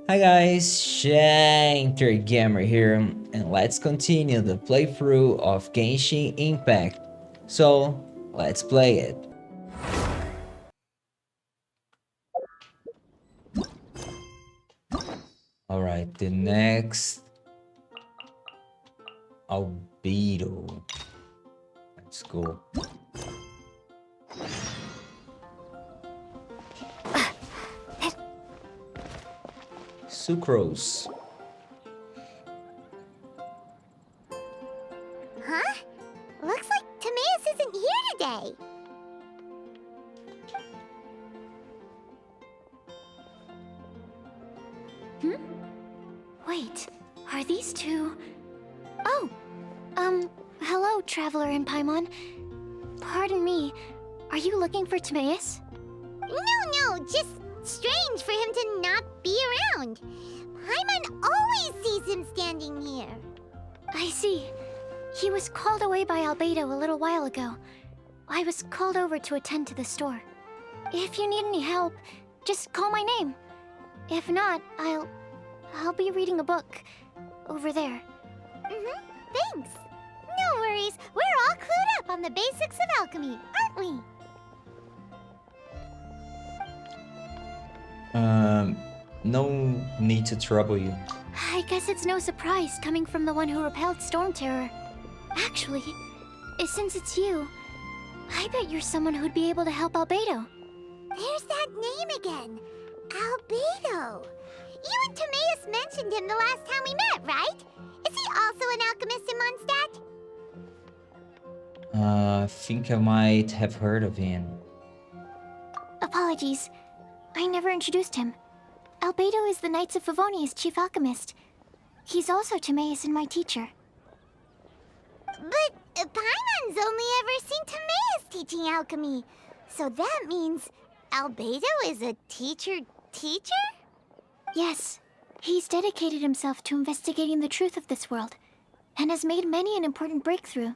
Hi guys, Shinter Gamer here, and let's continue the playthrough of Genshin Impact. So, let's play it. Alright, the next Albedo. Let's go. Sucrose. Huh? Looks like Timaeus isn't here today. Wait, are these two... Oh! Hello, Traveler in Paimon. Pardon me, are you looking for Timaeus? No, just strange for him to not be around. Paimon always sees him standing here. I see. He was called away by Albedo a little while ago. I was called over to attend to the store. If you need any help, just call my name. If not, I'll be reading a book over there. Thanks. No worries, we're all clued up on the basics of alchemy, aren't we? No need to trouble you. I guess it's no surprise coming from the one who repelled Storm Terror. Actually, since it's you, I bet you're someone who'd be able to help Albedo. There's that name again. Albedo. You and Timaeus mentioned him the last time we met, right? Is he also an alchemist in Mondstadt? I think I might have heard of him. Apologies, I never introduced him. Albedo is the Knights of Favonia's chief alchemist. He's also Timaeus and my teacher. But Paimon's only ever seen Timaeus teaching alchemy. So that means Albedo is a teacher? Yes, he's dedicated himself to investigating the truth of this world, and has made many an important breakthrough.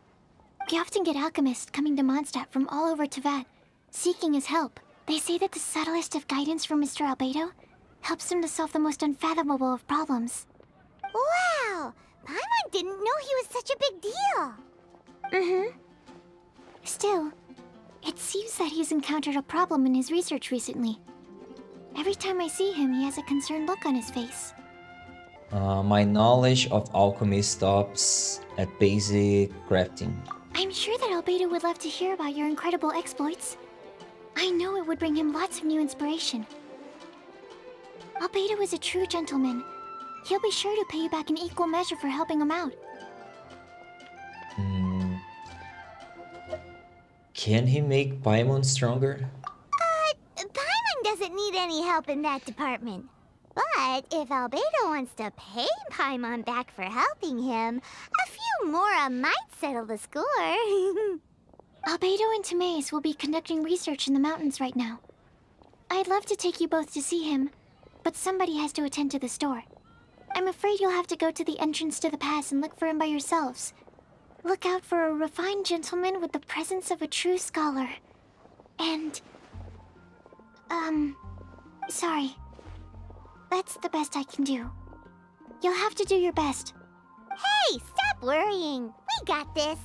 We often get alchemists coming to Mondstadt from all over Teyvat, seeking his help. They say that the subtlest of guidance from Mr. Albedo helps him to solve the most unfathomable of problems. Wow! Paimon didn't know he was such a big deal. Still, it seems that he's encountered a problem in his research recently. Every time I see him, he has a concerned look on his face. My knowledge of alchemy stops at basic crafting. I'm sure that Albedo would love to hear about your incredible exploits. I know it would bring him lots of new inspiration. Albedo is a true gentleman. He'll be sure to pay you back in equal measure for helping him out. Can he make Paimon stronger? Paimon doesn't need any help in that department. But if Albedo wants to pay Paimon back for helping him, a few more might settle the score. Albedo and Timaeus will be conducting research in the mountains right now. I'd love to take you both to see him, but somebody has to attend to the store. I'm afraid you'll have to go to the entrance to the pass and look for him by yourselves. Look out for a refined gentleman with the presence of a true scholar. And... sorry. That's the best I can do. You'll have to do your best. Hey, stop worrying. We got this.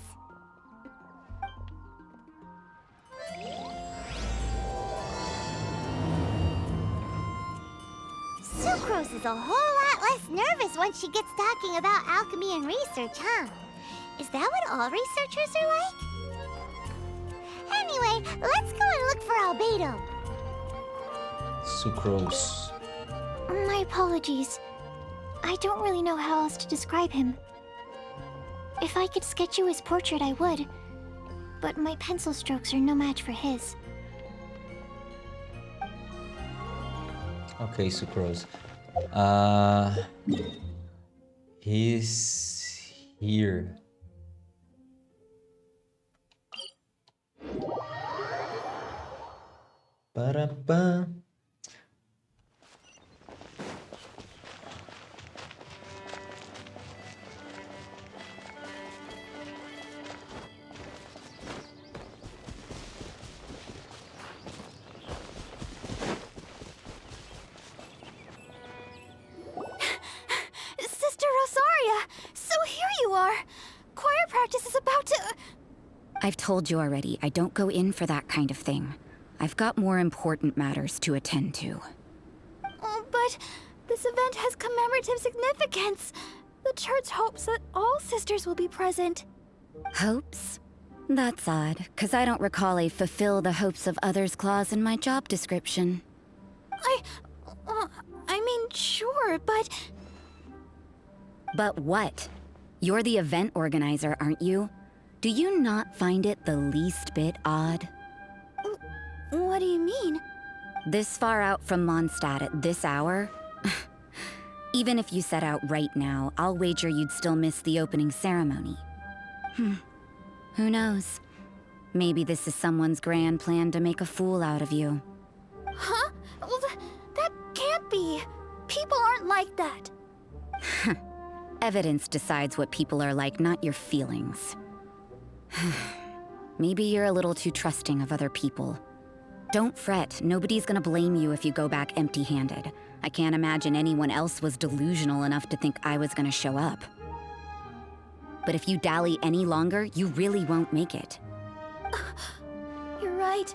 Sucrose is a whole lot less nervous once she gets talking about alchemy and research, huh? Is that what all researchers are like? Anyway, let's go and look for Albedo. Sucrose. My apologies. I don't really know how else to describe him. If I could sketch you his portrait, I would. But my pencil strokes are no match for his. Okay, Sucrose. He's here. Ba-da-ba. I've told you already, I don't go in for that kind of thing. I've got more important matters to attend to. Oh, but this event has commemorative significance. The church hopes that all sisters will be present. Hopes? That's odd, because I don't recall a fulfill the hopes of others clause in my job description. I mean, sure, but... But what? You're the event organizer, aren't you? Do you not find it the least bit odd? What do you mean? This far out from Mondstadt at this hour? Even if you set out right now, I'll wager you'd still miss the opening ceremony. Who knows? Maybe this is someone's grand plan to make a fool out of you. Huh? Well, that can't be. People aren't like that. Evidence decides what people are like, not your feelings. Maybe you're a little too trusting of other people. Don't fret, nobody's gonna blame you if you go back empty-handed. I can't imagine anyone else was delusional enough to think I was gonna show up. But if you dally any longer, you really won't make it. You're right.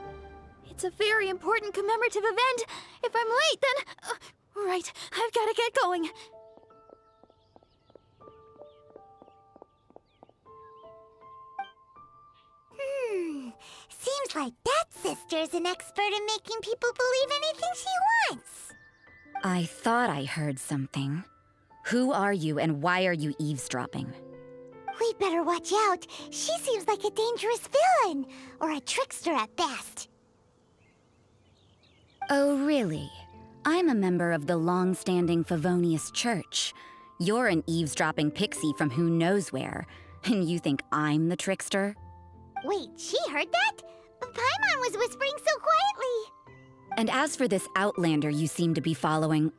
It's a very important commemorative event. If I'm late, then... right, I've gotta get going. Seems like that sister's an expert in making people believe anything she wants. I thought I heard something. Who are you and why are you eavesdropping? We'd better watch out. She seems like a dangerous villain, or a trickster at best. Oh, really? I'm a member of the long-standing Favonius Church. You're an eavesdropping pixie from who knows where, and you think I'm the trickster? Wait, she heard that? Paimon was whispering so quietly. And as for this outlander you seem to be following...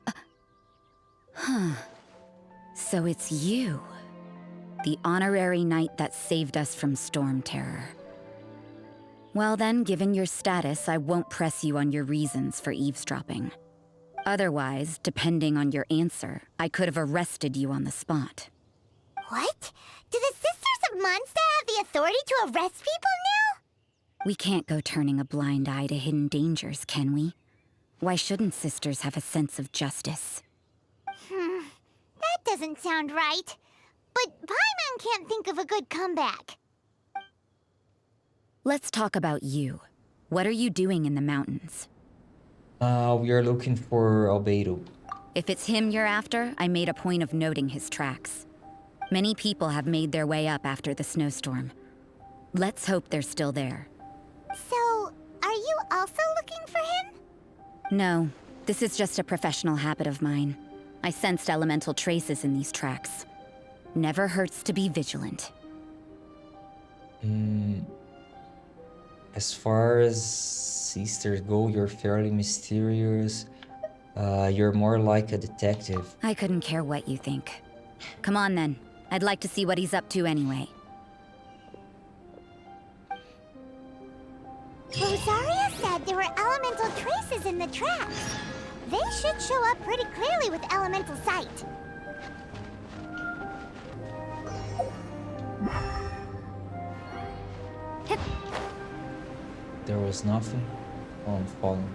So it's you. The honorary knight that saved us from storm terror. Well then, given your status, I won't press you on your reasons for eavesdropping. Otherwise, depending on your answer, I could have arrested you on the spot. What? Do the Sisters of Mondstadt have the authority to arrest people now? We can't go turning a blind eye to hidden dangers, can we? Why shouldn't sisters have a sense of justice? That doesn't sound right. But Paimon can't think of a good comeback. Let's talk about you. What are you doing in the mountains? We are looking for Albedo. If it's him you're after, I made a point of noting his tracks. Many people have made their way up after the snowstorm. Let's hope they're still there. So, are you also looking for him? No, this is just a professional habit of mine. I sensed elemental traces in these tracks. Never hurts to be vigilant. As far as sisters go, you're fairly mysterious. You're more like a detective. I couldn't care what you think. Come on then. I'd like to see what he's up to anyway. Rosaria said there were elemental traces in the tracks. They should show up pretty clearly with elemental sight. There was nothing. Oh, I'm falling.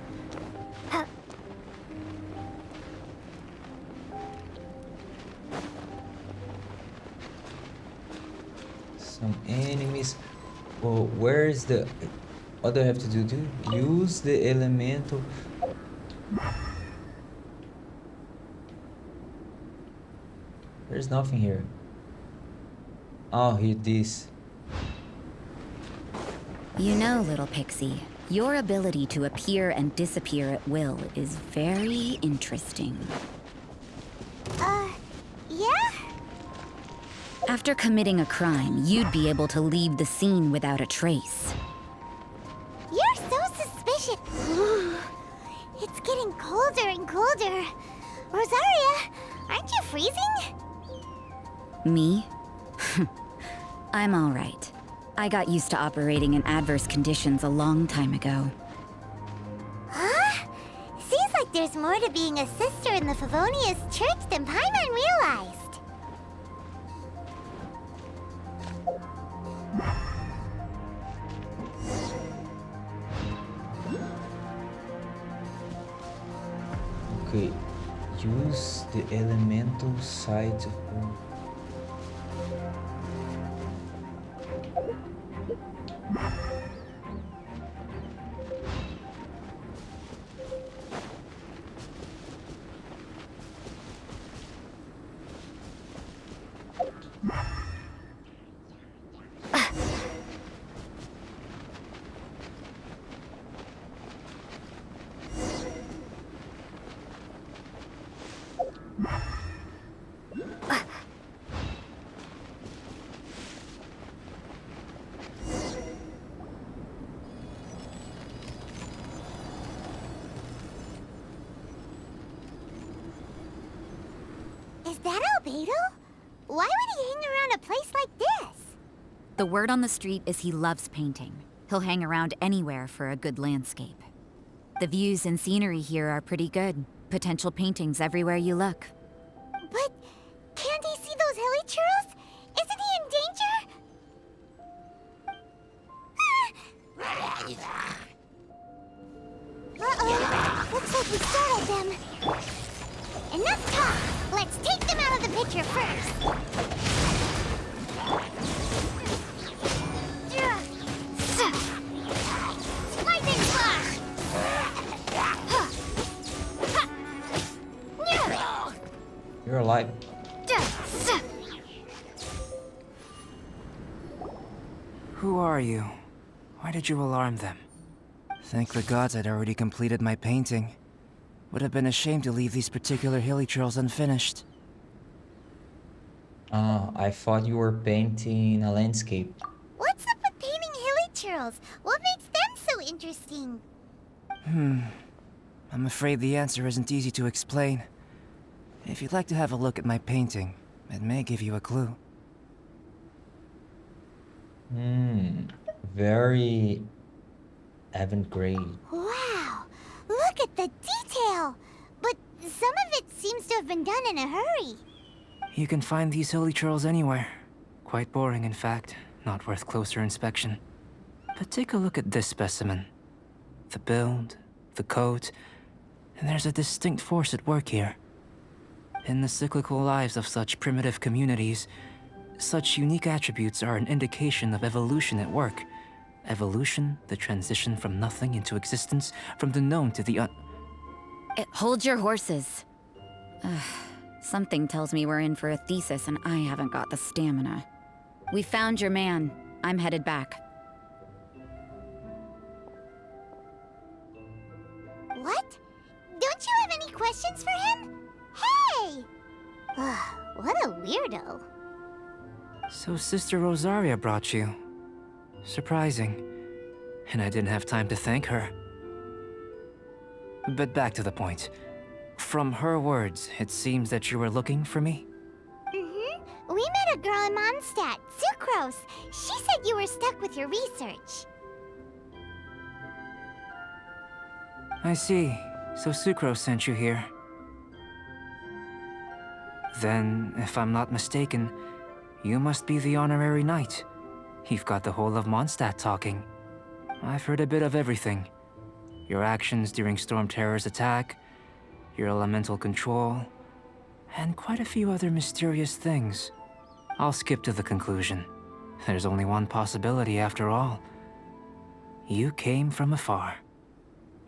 Some enemies. Well, where is the... What do I have to do? Use the elemental... There's nothing here. Oh, here this. You know, little pixie, your ability to appear and disappear at will is very interesting. Yeah? After committing a crime, you'd be able to leave the scene without a trace. You're so suspicious. It's getting colder and colder. Rosaria, aren't you freezing? Me? I'm all right. I got used to operating in adverse conditions a long time ago. Huh? Seems like there's more to being a sister in the Favonius Church than Paimon realized. Use the elemental side of Is that Albedo? Why would he hang around a place like this? The word on the street is he loves painting. He'll hang around anywhere for a good landscape. The views and scenery here are pretty good. Potential paintings everywhere you look. But can't he see those hilichurls? Isn't he in danger? Uh-oh. Looks like we startled them. Enough talk. Let's take them out of the picture first. Lightning slash! You're alive. Who are you? Why did you alarm them? Thank the gods I'd already completed my painting. Would have been a shame to leave these particular hilichurls unfinished. I thought you were painting a landscape. What's up with painting hilichurls? What makes them so interesting? I'm afraid the answer isn't easy to explain. If you'd like to have a look at my painting, it may give you a clue. Very avant-garde. Wow, look at the detail! But some of it seems to have been done in a hurry. You can find these hilichurls anywhere. Quite boring, in fact. Not worth closer inspection. But take a look at this specimen. The build, the coat, and there's a distinct force at work here. In the cyclical lives of such primitive communities, such unique attributes are an indication of evolution at work. Evolution, the transition from nothing into existence, from the known to the Hold your horses. Something tells me we're in for a thesis and I haven't got the stamina. We found your man. I'm headed back. What? Don't you have any questions for him? Hey! What a weirdo. So Sister Rosaria brought you. Surprising. And I didn't have time to thank her. But back to the point. From her words, it seems that you were looking for me? We met a girl in Mondstadt, Sucrose. She said you were stuck with your research. I see. So Sucrose sent you here. Then, if I'm not mistaken, you must be the honorary knight. You've got the whole of Mondstadt talking. I've heard a bit of everything. Your actions during Storm Terror's attack, your elemental control, and quite a few other mysterious things. I'll skip to the conclusion. There's only one possibility after all. You came from afar.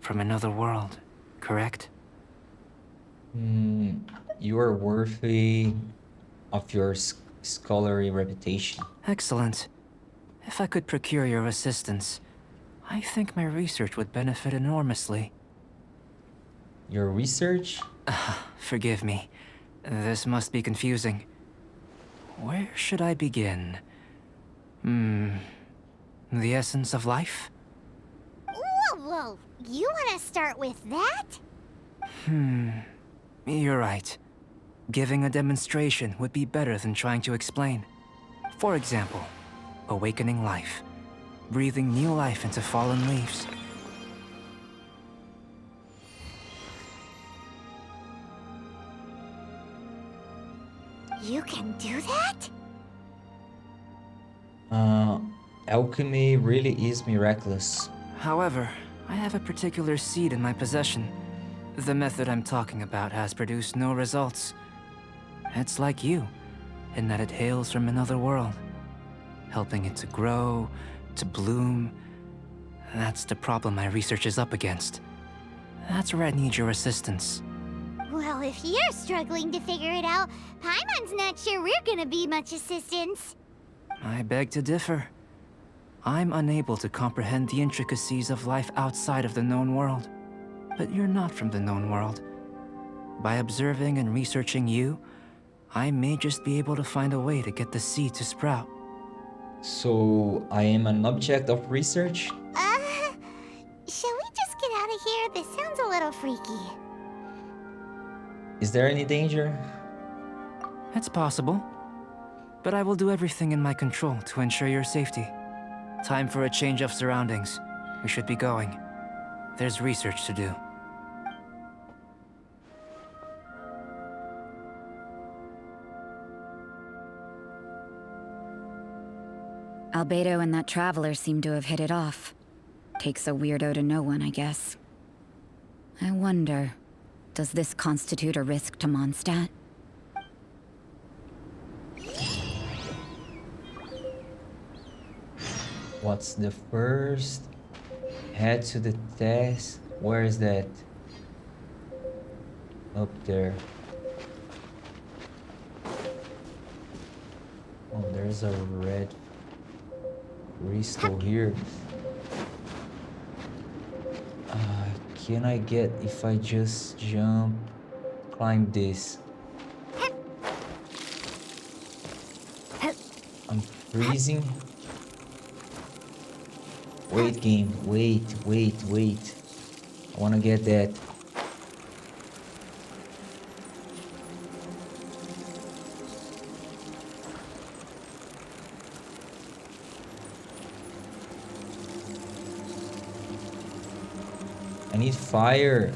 From another world, correct? You are worthy of your scholarly reputation. Excellent. If I could procure your assistance, I think my research would benefit enormously. Your research? Forgive me. This must be confusing. Where should I begin? The essence of life? Whoa. You want to start with that? You're right. Giving a demonstration would be better than trying to explain. For example, awakening life. Breathing new life into fallen leaves. You can do that? Alchemy really is miraculous. However, I have a particular seed in my possession. The method I'm talking about has produced no results. It's like you, in that it hails from another world, helping it to grow, to bloom. That's the problem my research is up against. That's where I need your assistance. Well, if you're struggling to figure it out, Paimon's not sure we're gonna be much assistance. I beg to differ. I'm unable to comprehend the intricacies of life outside of the known world. But you're not from the known world. By observing and researching you, I may just be able to find a way to get the seed to sprout. So I am an object of research? Shall we just get out of here? This sounds a little freaky. Is there any danger? It's possible. But I will do everything in my control to ensure your safety. Time for a change of surroundings. We should be going. There's research to do. Albedo and that traveler seem to have hit it off. Takes a weirdo to know one, I guess. I wonder, does this constitute a risk to Mondstadt? What's the first? Head to the test. Where is that? Up there. Oh, there's a red crystal here. Can I get if I just jump, climb this? I'm freezing. Wait, game. Wait. I wanna get that. I need fire.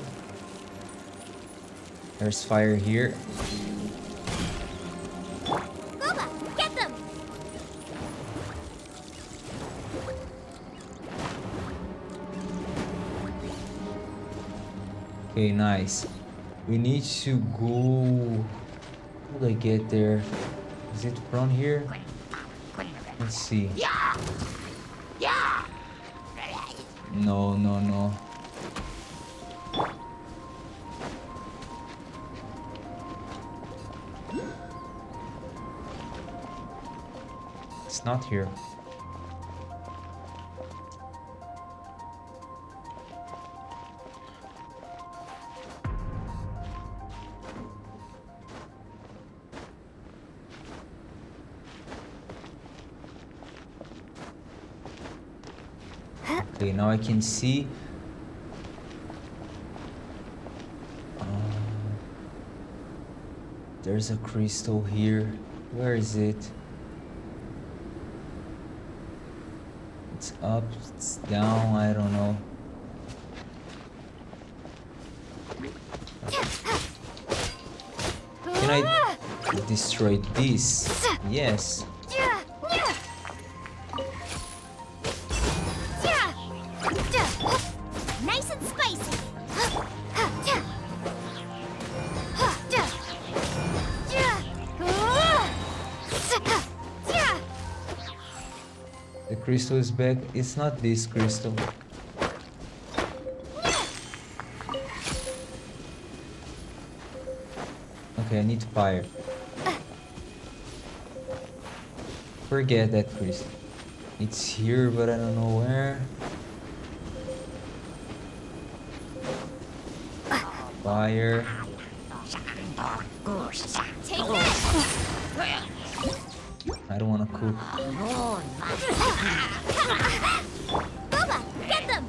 There's fire here. Boba, get them! Okay, nice. We need to go. How do I get there? Is it from here? Let's see. No. It's not here. Okay, now I can see. There's a crystal here. Where is it? It's up, it's down, I don't know. Can I destroy this? Yes. Nice and spicy. The crystal is back. It's not this crystal. Okay, I need fire. Forget that crystal. It's here, but I don't know where. Fire. Take that! I don't want to cook. Boba, get them!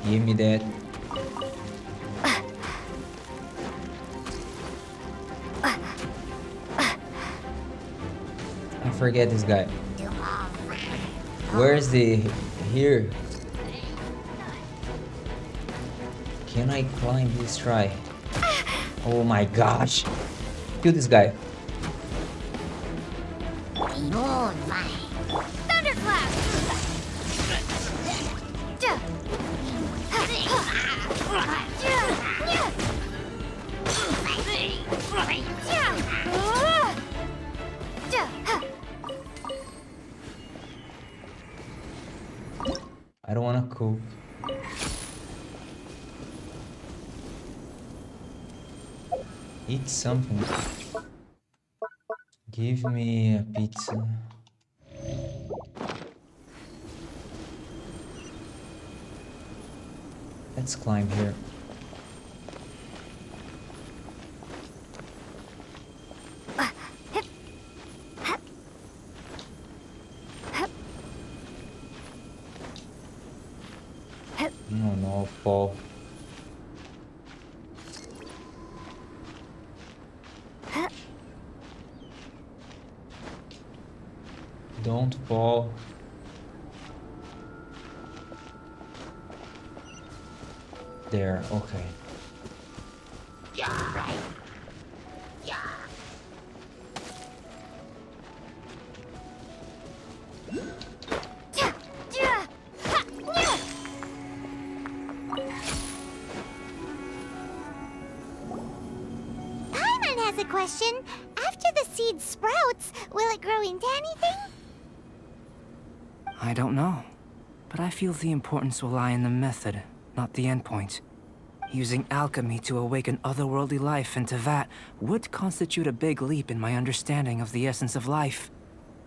Give me that. I forget this guy. Where's the here? Can I climb this try? Oh my gosh. Kill this guy. Thunderclap! I don't wanna cook. Eat something. Give me a pizza. Let's climb here. No, no, fall. Don't fall. There, okay. Paimon has a question. After the seed sprouts, will it grow into anything? I don't know, but I feel the importance will lie in the method, not the endpoint. Using alchemy to awaken otherworldly life into that would constitute a big leap in my understanding of the essence of life.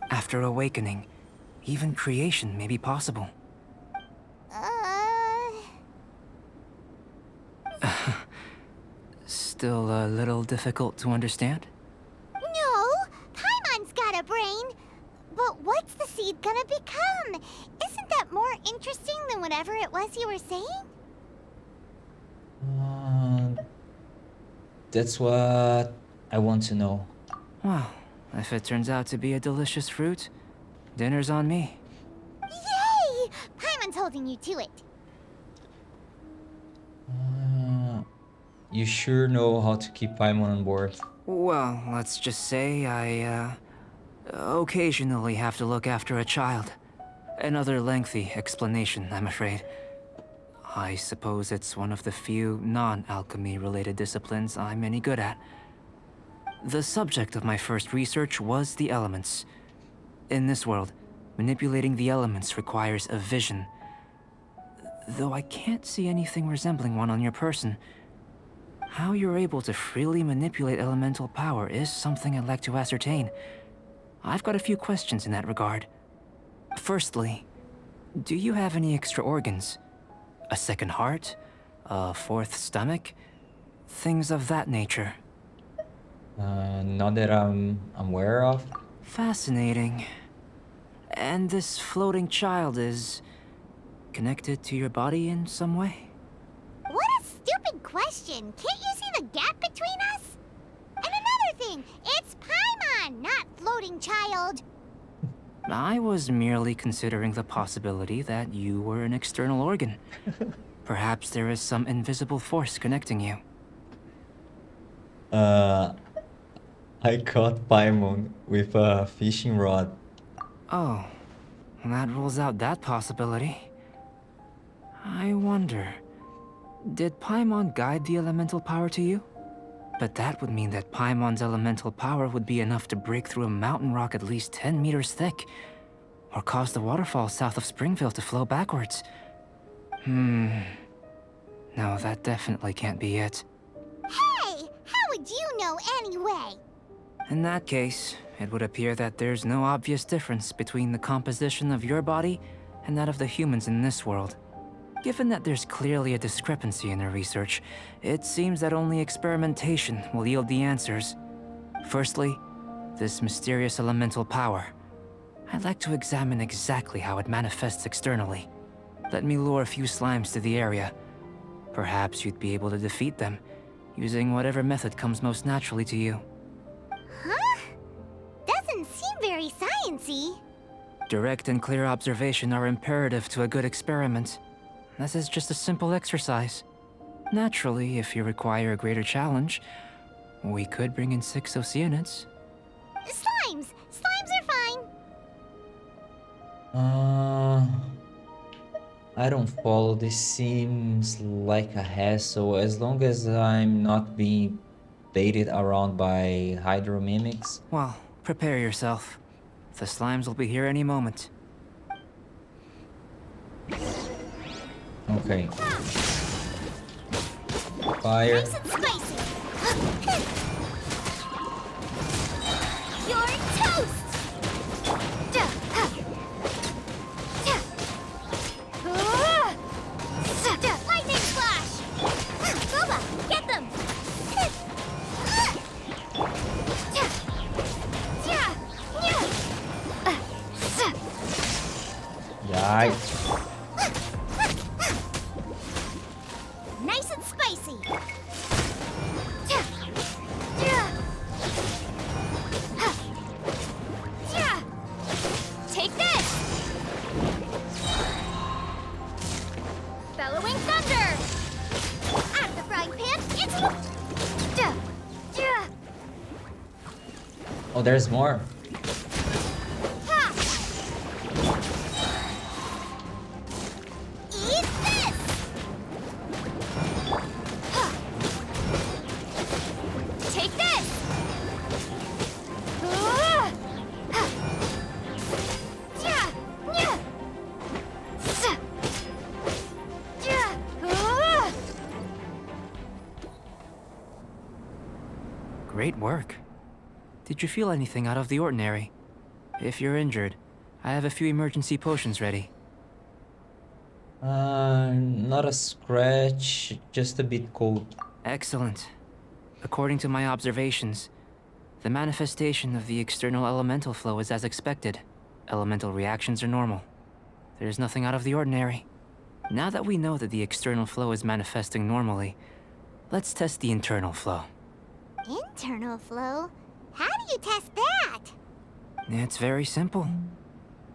After awakening, even creation may be possible. Still a little difficult to understand? No, Paimon's got a brain. But what's the seed gonna become? Isn't that more interesting than whatever it was you were saying? That's what I want to know. Well, if it turns out to be a delicious fruit, dinner's on me. Yay! Paimon's holding you to it. You sure know how to keep Paimon on board. Well, let's just say I, occasionally have to look after a child. Another lengthy explanation, I'm afraid. I suppose it's one of the few non-alchemy related disciplines I'm any good at. The subject of my first research was the elements. In this world, manipulating the elements requires a vision. Though I can't see anything resembling one on your person. How you're able to freely manipulate elemental power is something I'd like to ascertain. I've got a few questions in that regard. Firstly, do you have any extra organs? A second heart? A fourth stomach? Things of that nature. Not that I'm aware of. Fascinating. And this floating child is connected to your body in some way? What a stupid question. Can't you see the gap between us? And another thing, it's Paimon, not floating child. I was merely considering the possibility that you were an external organ. Perhaps there is some invisible force connecting you. I caught Paimon with a fishing rod. Oh, that rules out that possibility. I wonder, did Paimon guide the elemental power to you? But that would mean that Paimon's elemental power would be enough to break through a mountain rock at least 10 meters thick, or cause the waterfall south of Springville to flow backwards. No, that definitely can't be it. Hey, how would you know anyway? In that case, it would appear that there's no obvious difference between the composition of your body and that of the humans in this world. Given that there's clearly a discrepancy in their research, it seems that only experimentation will yield the answers. Firstly, this mysterious elemental power. I'd like to examine exactly how it manifests externally. Let me lure a few slimes to the area. Perhaps you'd be able to defeat them, using whatever method comes most naturally to you. Huh? Doesn't seem very sciencey. Direct and clear observation are imperative to a good experiment. This is just a simple exercise. Naturally, if you require a greater challenge, we could bring in 6 Oceanids. Slimes! Slimes are fine. Uh, I don't follow. This seems like a hassle. As long as I'm not being baited around by hydro mimics. Well, prepare yourself. The slimes will be here any moment. Okay. Fire. Nice and spicy. You're toast. Lightning flash. Boba, get them. Yikes. Nice and spicy. Take this. Bellowing thunder. Out of the frying pan into the. Oh, there's more. Eat this. Take this. Great work. Did you feel anything out of the ordinary? If you're injured, I have a few emergency potions ready. Not a scratch, just a bit cold. Excellent. According to my observations, the manifestation of the external elemental flow is as expected. Elemental reactions are normal. There's nothing out of the ordinary. Now that we know that the external flow is manifesting normally, let's test the internal flow. Internal flow? How do you test that? It's very simple.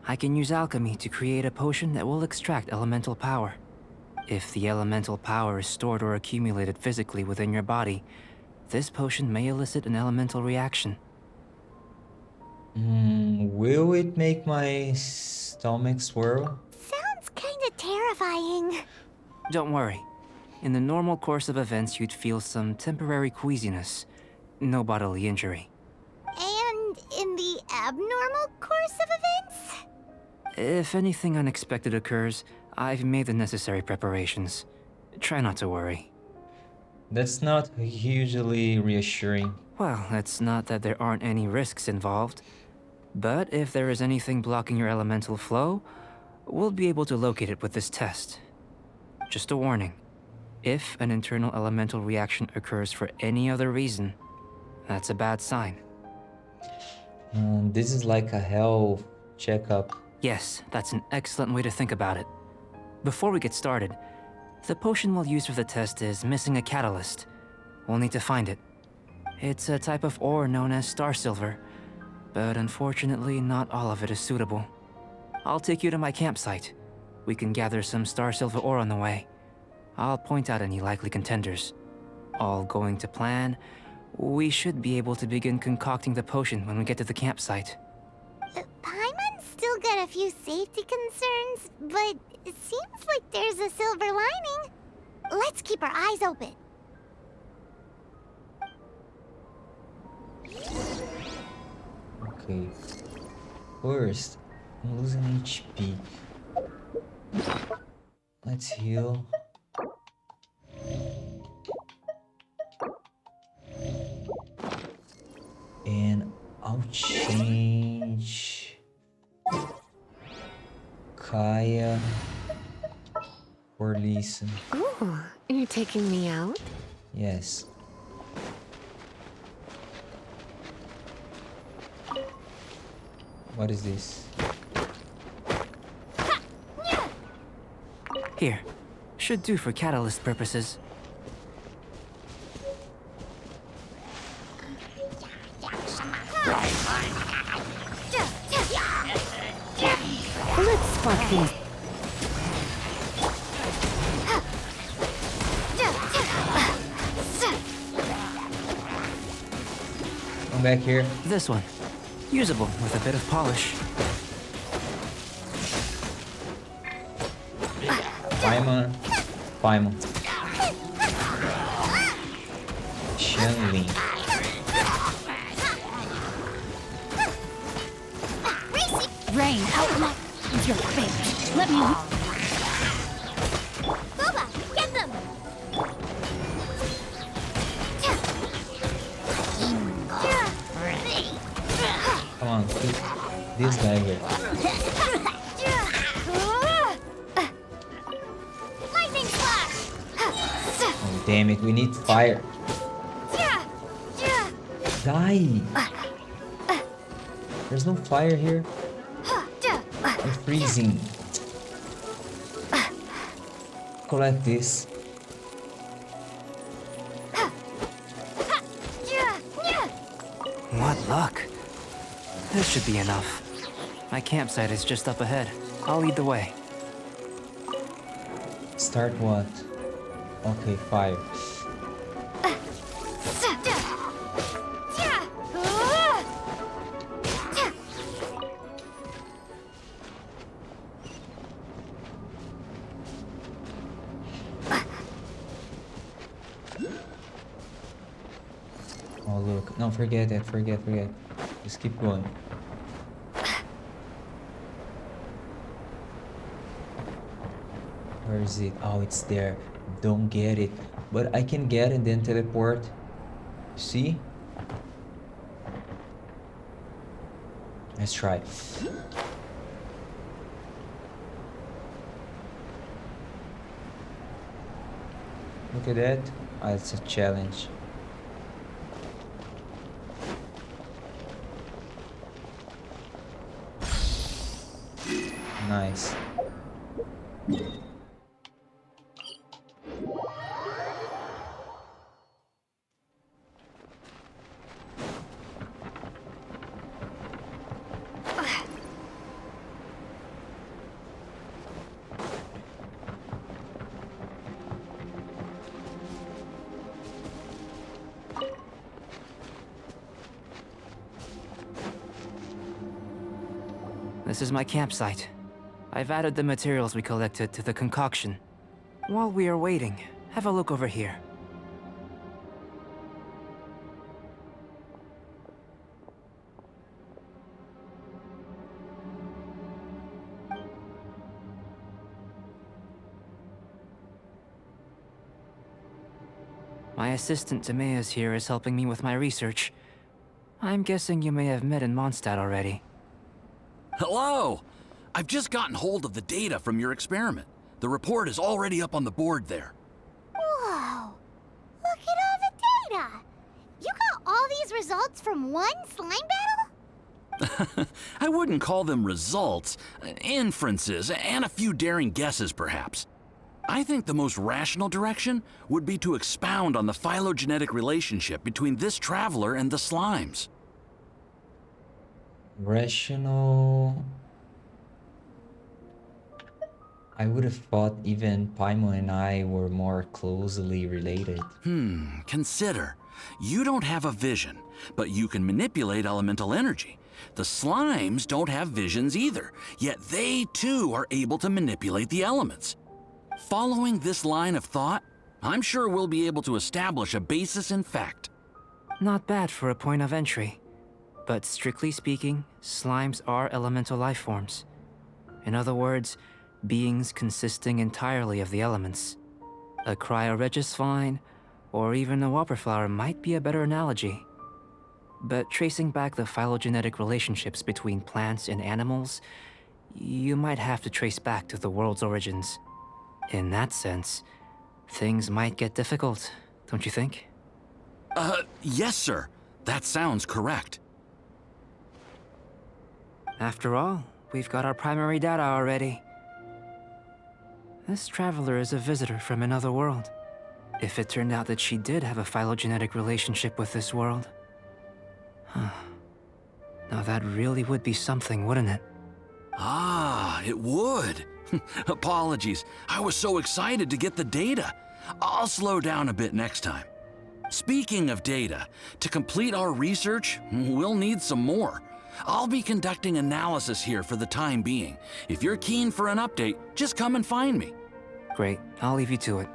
I can use alchemy to create a potion that will extract elemental power. If the elemental power is stored or accumulated physically within your body, this potion may elicit an elemental reaction. Will it make my stomach swirl? Sounds kinda terrifying. Don't worry. In the normal course of events, you'd feel some temporary queasiness. No bodily injury. And in the abnormal course of events? If anything unexpected occurs, I've made the necessary preparations. Try not to worry. That's not hugely reassuring. Well, it's not that there aren't any risks involved. But if there is anything blocking your elemental flow, we'll be able to locate it with this test. Just a warning. If an internal elemental reaction occurs for any other reason, that's a bad sign. This is like a health checkup. Yes, that's an excellent way to think about it. Before we get started, the potion we'll use for the test is missing a catalyst. We'll need to find it. It's a type of ore known as star silver, but unfortunately not all of it is suitable. I'll take you to my campsite. We can gather some star silver ore on the way. I'll point out any likely contenders. All going to plan, we should be able to begin concocting the potion when we get to the campsite. Paimon's still got a few safety concerns, but it seems like there's a silver lining. Let's keep our eyes open. Okay. First, I'm losing HP. Let's heal. And I'll change Kaya for Lisa. Oh, you're taking me out? Yes. What is this? Here. Should do for catalyst purposes. Let's spot these. Come back here. This one. Usable with a bit of polish. Paimon. Paimon. Shenlin. Rain, out with your fate. Let me. Boba, get them! Come on, keep this guy here. Lightning slash! Oh, damn it, we need fire. Die! There's no fire here. I'm freezing. Collect this. What luck. This should be enough. My campsite is just up ahead. I'll lead the way. Start what? Okay, fire. Oh look, no, forget it, forget. Just keep going. Where is it? Oh, it's there. Don't get it. But I can get and then teleport. See? Let's try. Look at that. Ah, it's a challenge. Nice. This is my campsite. I've added the materials we collected to the concoction. While we are waiting, have a look over here. My assistant Timaeus here is helping me with my research. I'm guessing you may have met in Mondstadt already. Hello! I've just gotten hold of the data from your experiment. The report is already up on the board there. Whoa! Look at all the data! You got all these results from one slime battle? I wouldn't call them results, inferences, and a few daring guesses perhaps. I think the most rational direction would be to expound on the phylogenetic relationship between this traveler and the slimes. Rational. I would have thought even Paimon and I were more closely related. Consider. You don't have a vision, but you can manipulate elemental energy. The slimes don't have visions either, yet they too are able to manipulate the elements. Following this line of thought, I'm sure we'll be able to establish a basis in fact. Not bad for a point of entry. But strictly speaking, slimes are elemental life forms. In other words, beings consisting entirely of the elements. A cryoregis vine, or even a whopperflower might be a better analogy. But tracing back the phylogenetic relationships between plants and animals, you might have to trace back to the world's origins. In that sense, things might get difficult, don't you think? Yes, sir. That sounds correct. After all, we've got our primary data already. This traveler is a visitor from another world. If it turned out that she did have a phylogenetic relationship with this world. Now that really would be something, wouldn't it? Ah, it would. Apologies. I was so excited to get the data. I'll slow down a bit next time. Speaking of data, to complete our research, we'll need some more. I'll be conducting analysis here for the time being. If you're keen for an update, just come and find me. Great, I'll leave you to it.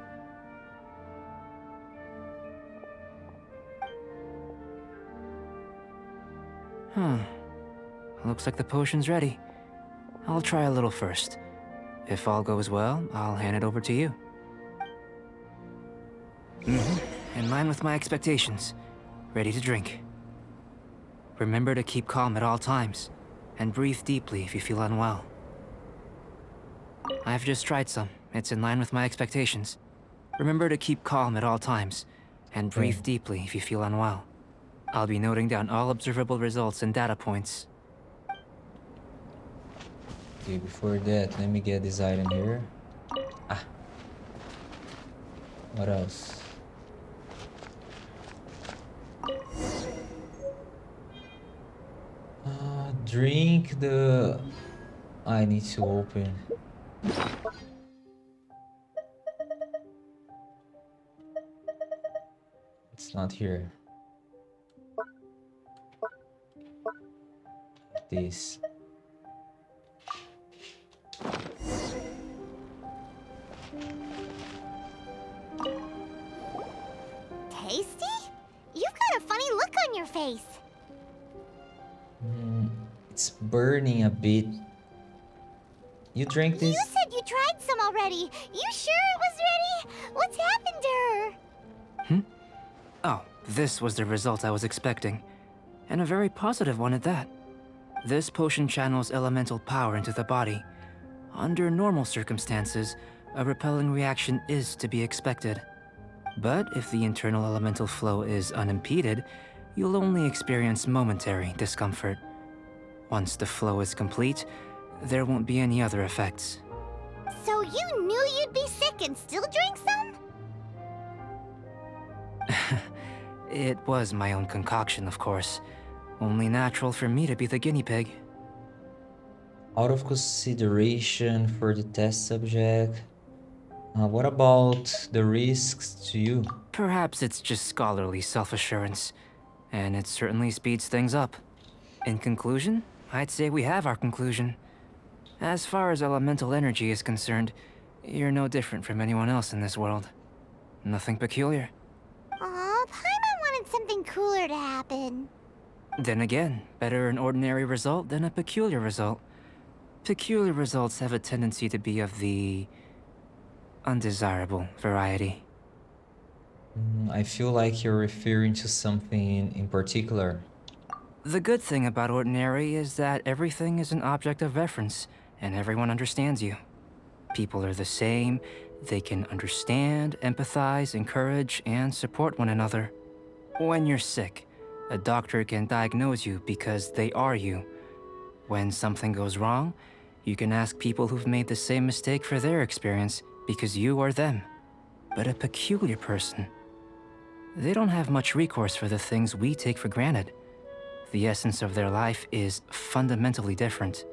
Looks like the potion's ready. I'll try a little first. If all goes well, I'll hand it over to you. In line with my expectations. Ready to drink. Remember to keep calm at all times, and breathe deeply if you feel unwell. I've just tried some. It's in line with my expectations. Remember to keep calm at all times, and breathe deeply if you feel unwell. I'll be noting down all observable results and data points. Okay, before that, let me get this item here. Ah. What else? Drink the... I need to open. It's not here. This. Tasty? You've got a funny look on your face. It's burning a bit. You drank this? You said you tried some already. You sure it was ready? What's happened to her? Oh, this was the result I was expecting. And a very positive one at that. This potion channels elemental power into the body. Under normal circumstances, a repelling reaction is to be expected. But if the internal elemental flow is unimpeded, you'll only experience momentary discomfort. Once the flow is complete, there won't be any other effects. So you knew you'd be sick and still drank some? It was my own concoction, of course. Only natural for me to be the guinea pig. Out of consideration for the test subject, what about the risks to you? Perhaps it's just scholarly self-assurance, and it certainly speeds things up. In conclusion, I'd say we have our conclusion. As far as elemental energy is concerned, you're no different from anyone else in this world. Nothing peculiar. Aw, Paimon wanted something cooler to happen. Then again, better an ordinary result than a peculiar result. Peculiar results have a tendency to be of the undesirable variety. I feel like you're referring to something in particular. The good thing about ordinary is that everything is an object of reference, and everyone understands you. People are the same, they can understand, empathize, encourage, and support one another. When you're sick, a doctor can diagnose you because they are you. When something goes wrong, you can ask people who've made the same mistake for their experience because you are them. But a peculiar person, they don't have much recourse for the things we take for granted. The essence of their life is fundamentally different.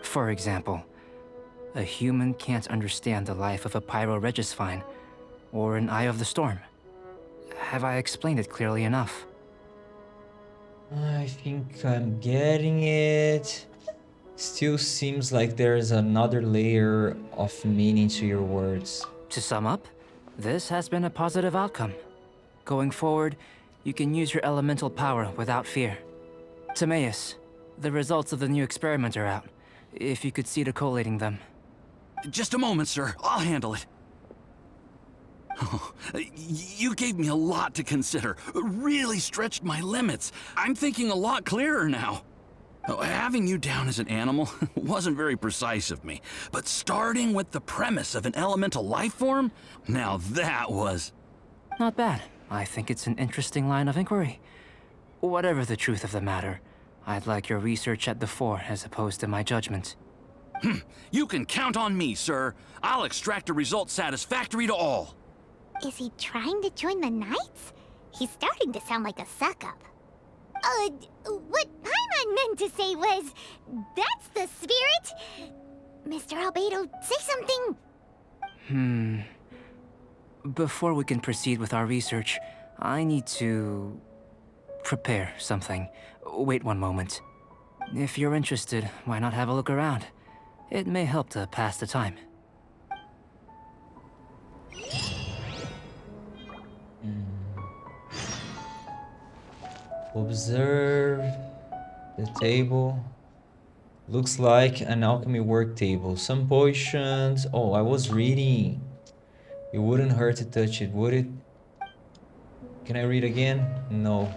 For example, a human can't understand the life of a pyroregisvine or an Eye of the Storm. Have I explained it clearly enough? I think I'm getting it. Still seems like there's another layer of meaning to your words. To sum up, this has been a positive outcome. Going forward, you can use your elemental power without fear. Timaeus, the results of the new experiment are out. If you could see to collating them. Just a moment, sir. I'll handle it. Oh, you gave me a lot to consider. Really stretched my limits. I'm thinking a lot clearer now. Having you down as an animal wasn't very precise of me, but starting with the premise of an elemental life form, now that was... Not bad. I think it's an interesting line of inquiry. Whatever the truth of the matter, I'd like your research at the fore as opposed to my judgment. You can count on me, sir. I'll extract a result satisfactory to all. Is he trying to join the Knights? He's starting to sound like a suck-up. What Paimon meant to say was, that's the spirit. Mr. Albedo, say something. Before we can proceed with our research, I need to prepare something. Wait one moment. If you're interested, why not have a look around? It may help to pass the time. Observe the table. Looks like an alchemy work table. Some potions. Oh, I was reading. It wouldn't hurt to touch it, would it? Can I read again? No.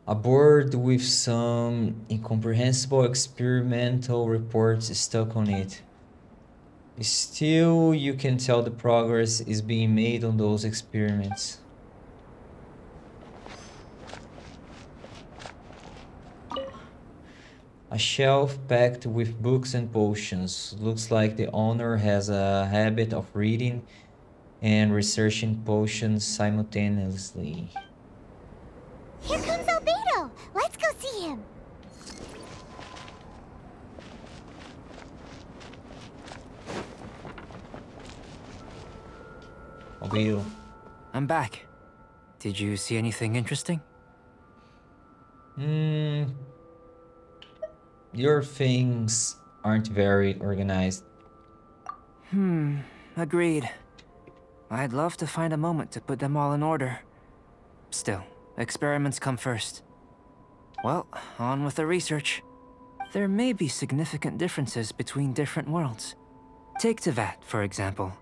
A board with some incomprehensible experimental reports stuck on it. Still, you can tell the progress is being made on those experiments. A shelf packed with books and potions. Looks like the owner has a habit of reading and researching potions simultaneously. Here comes Albedo! Let's go see him! Albedo. I'm back. Did you see anything interesting? Your things aren't very organized. Agreed. I'd love to find a moment to put them all in order. Still, experiments come first. Well, on with the research. There may be significant differences between different worlds. Take Tevat, for example.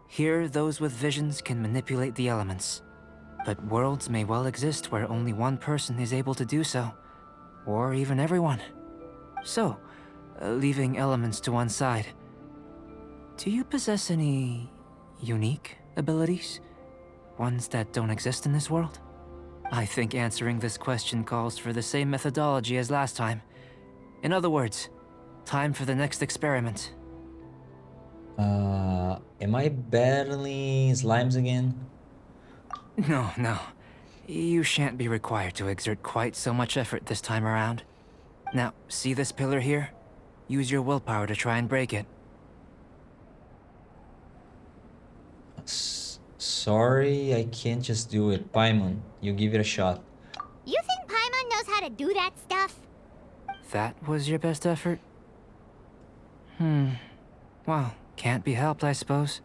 Here, those with visions can manipulate the elements. But worlds may well exist where only one person is able to do so. Or even everyone. So, leaving elements to one side, do you possess any unique abilities? Ones that don't exist in this world? I think answering this question calls for the same methodology as last time. In other words, time for the next experiment. Am I battling slimes again? No. You shan't be required to exert quite so much effort this time around. Now, see this pillar here? Use your willpower to try and break it. Sorry, I can't just do it. Paimon, you give it a shot. You think Paimon knows how to do that stuff? That was your best effort? Well, can't be helped, I suppose.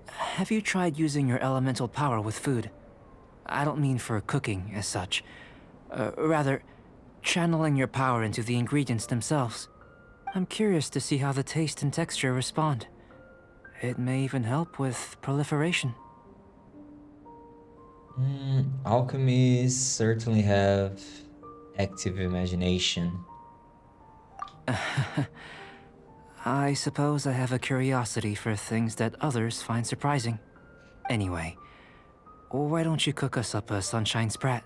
Have you tried using your elemental power with food? I don't mean for cooking, as such. Rather, channeling your power into the ingredients themselves. I'm curious to see how the taste and texture respond. It may even help with proliferation. Alchemists certainly have active imagination. I suppose I have a curiosity for things that others find surprising. Anyway, why don't you cook us up a sunshine sprat?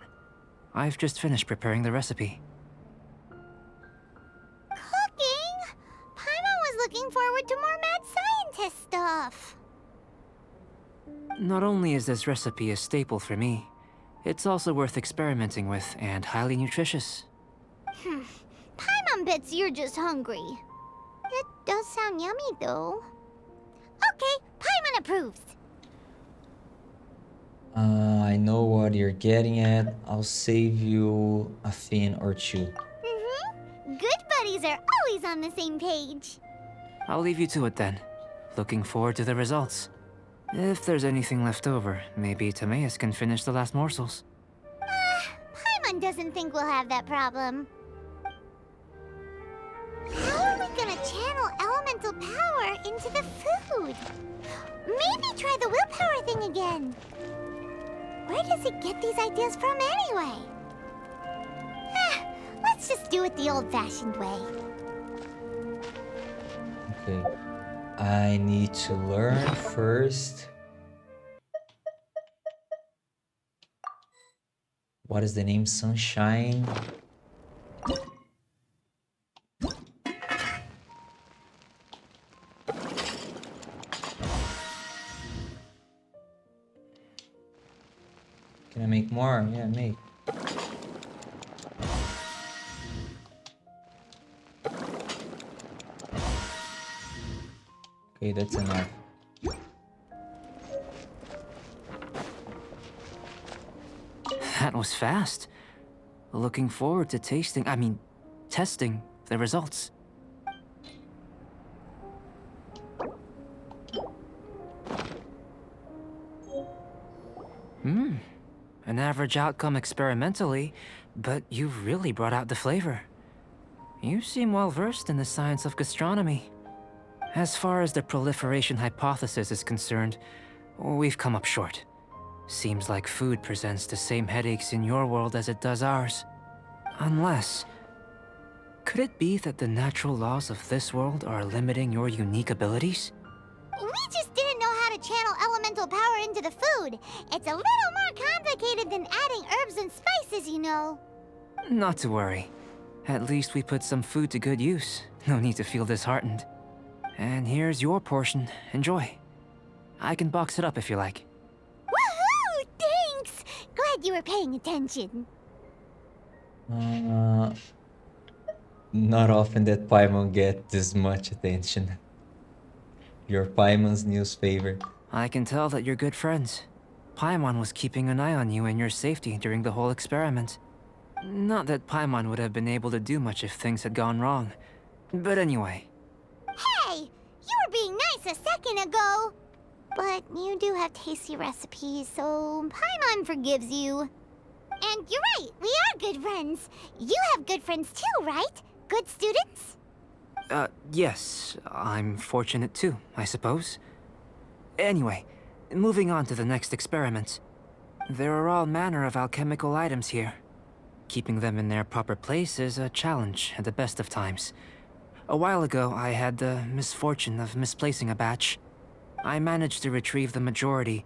I've just finished preparing the recipe. Cooking? Paimon was looking forward to more mad scientist stuff. Not only is this recipe a staple for me, it's also worth experimenting with and highly nutritious. Paimon bets you're just hungry. It does sound yummy, though. Okay, Paimon approves. I know what you're getting at. I'll save you a thing or two. Good buddies are always on the same page. I'll leave you to it then. Looking forward to the results. If there's anything left over, maybe Timaeus can finish the last morsels. Paimon doesn't think we'll have that problem. How are we gonna channel elemental power into the food? Maybe try the willpower thing again. Where does it get these ideas from anyway? Let's just do it the old-fashioned way. Okay. I need to learn first. What is the name? Sunshine? Can I make more? Yeah, make. Okay, that's enough. was fast. Looking forward to testing the results. An average outcome experimentally, but you've really brought out the flavor. You seem well versed in the science of gastronomy. As far as the proliferation hypothesis is concerned, we've come up short. Seems like food presents the same headaches in your world as it does ours. Unless... could it be that the natural laws of this world are limiting your unique abilities? We just didn't know how to channel elemental power into the food. It's a little more complicated than adding herbs and spices, you know. Not to worry. At least we put some food to good use. No need to feel disheartened. And here's your portion. Enjoy. I can box it up if you like. Woohoo! Thanks! Glad you were paying attention. Not often that Paimon get this much attention. You're Paimon's newest favorite. I can tell that you're good friends. Paimon was keeping an eye on you and your safety during the whole experiment. Not that Paimon would have been able to do much if things had gone wrong. But anyway. Hey! You were being nice a second ago! But you do have tasty recipes, so Paimon forgives you. And you're right, we are good friends. You have good friends too, right? Good students? Yes. I'm fortunate too, I suppose. Anyway, moving on to the next experiment. There are all manner of alchemical items here. Keeping them in their proper place is a challenge at the best of times. A while ago, I had the misfortune of misplacing a batch. I managed to retrieve the majority,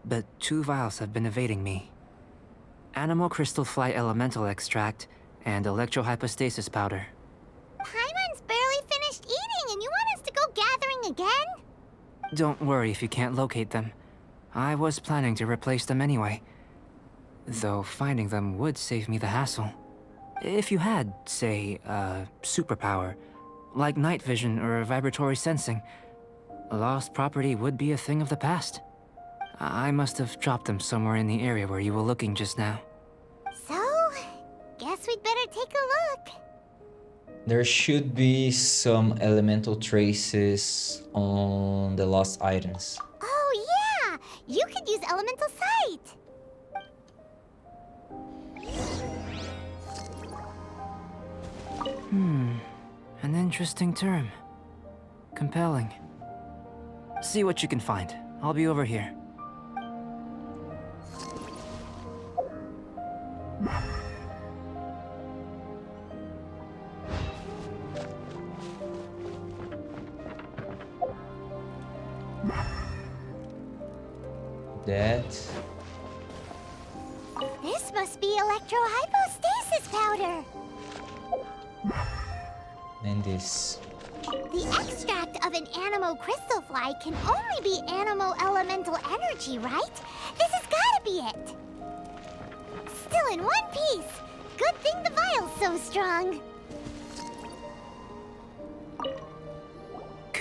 but 2 vials have been evading me. Animal crystal fly elemental extract and electrohypostasis powder. Paimon's barely finished eating and you want us to go gathering again? Don't worry if you can't locate them. I was planning to replace them anyway. Though finding them would save me the hassle. If you had, say, a superpower, like night vision or vibratory sensing, lost property would be a thing of the past. I must have dropped them somewhere in the area where you were looking just now. So, guess we'd better take a look. There should be some elemental traces on the lost items. Oh yeah! You could use elemental sight! An interesting term. Compelling. See what you can find. I'll be over here. That. This must be electrohypostasis powder! And this. The extract of an animo crystal fly can only be animo elemental energy, right? This has gotta be it! Still in one piece! Good thing the vial's so strong!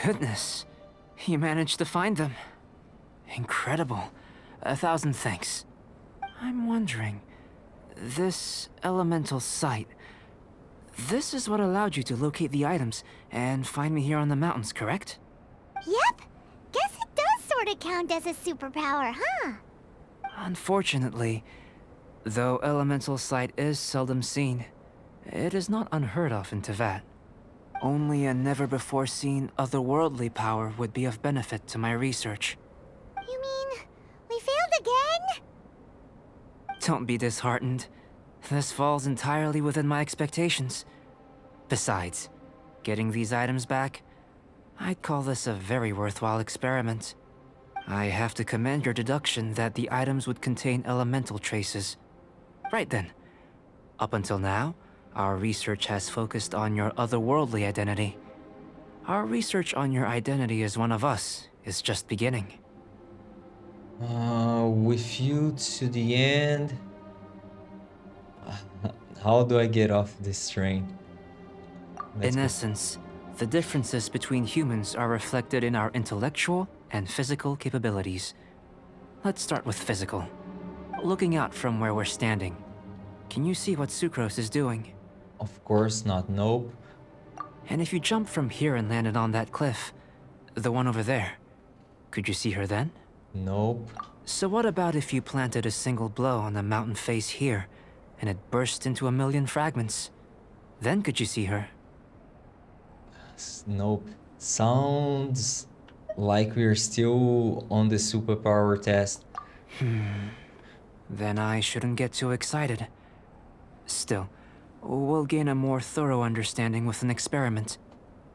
Goodness. You managed to find them. Incredible. 1,000 thanks. I'm wondering, this elemental sight, this is what allowed you to locate the items and find me here on the mountains, correct? Yep! Guess it does sorta count as a superpower, huh? Unfortunately, though elemental sight is seldom seen, it is not unheard of in Teyvat. Only a never-before-seen otherworldly power would be of benefit to my research. You mean, we failed again? Don't be disheartened. This falls entirely within my expectations. Besides, getting these items back, I'd call this a very worthwhile experiment. I have to commend your deduction that the items would contain elemental traces. Right then. Up until now, our research has focused on your otherworldly identity. Our research on your identity as one of us is just beginning. With you to the end. How do I get off this train? In essence, the differences between humans are reflected in our intellectual and physical capabilities. Let's start with physical. Looking out from where we're standing, Can you see what Sucrose is doing? Of course not. Nope. And if you jumped from here and landed on that cliff, the one over there, could you see her then? Nope. So what about if you planted a single blow on the mountain face here, and it burst into a million fragments? Then could you see her? Nope. Sounds like we're still on the superpower test. Then I shouldn't get too excited. Still, we'll gain a more thorough understanding with an experiment.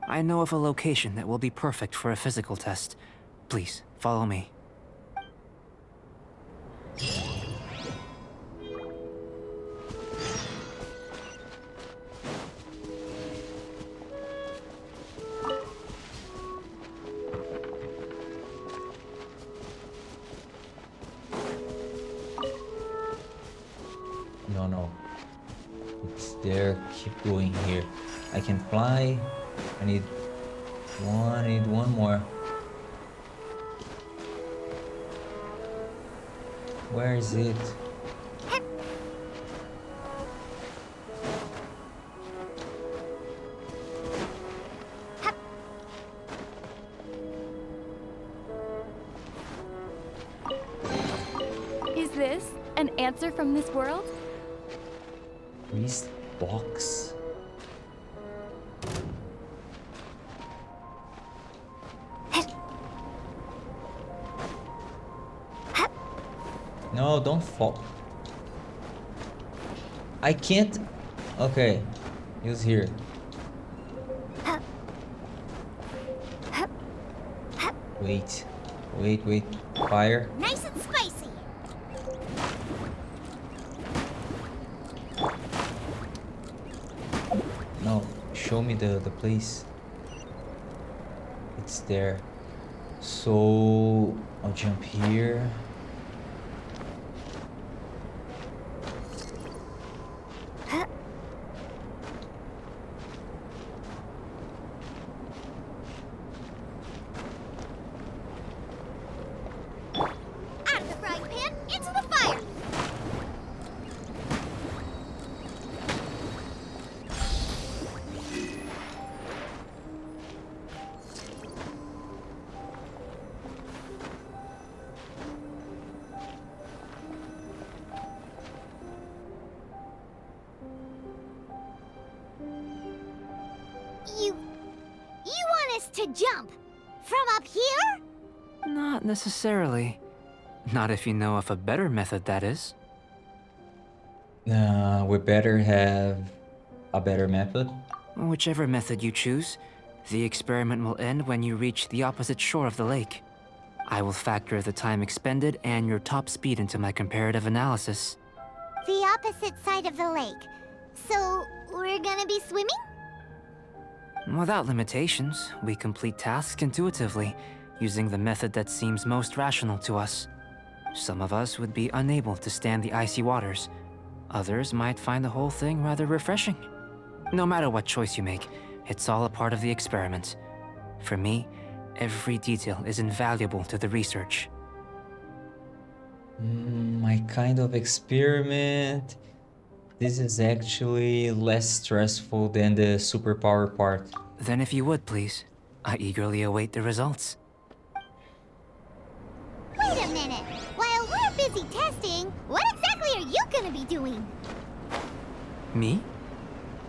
I know of a location that will be perfect for a physical test. Please, follow me. No. It's there. Keep going here. I can fly. I need one more. Where is it? Is this an answer from this world? Priest box? No, don't fall. I can't. Okay, use here. Wait. Fire. Nice and spicy. No, show me the place. It's there. So I'll jump here. Out of the frying pan, into the fire. You want us to jump from up here? Not necessarily. Not if you know of a better method, that is. We better have a better method. Whichever method you choose, the experiment will end when you reach the opposite shore of the lake. I will factor the time expended and your top speed into my comparative analysis. The opposite side of the lake. So, we're gonna be swimming? Without limitations, we complete tasks intuitively, using the method that seems most rational to us. Some of us would be unable to stand the icy waters. Others might find the whole thing rather refreshing. No matter what choice you make, it's all a part of the experiment. For me, every detail is invaluable to the research. My kind of experiment. This is actually less stressful than the superpower part. Then if you would, please, I eagerly await the results. Wait a minute. While we're busy testing, what exactly are you gonna be doing? Me?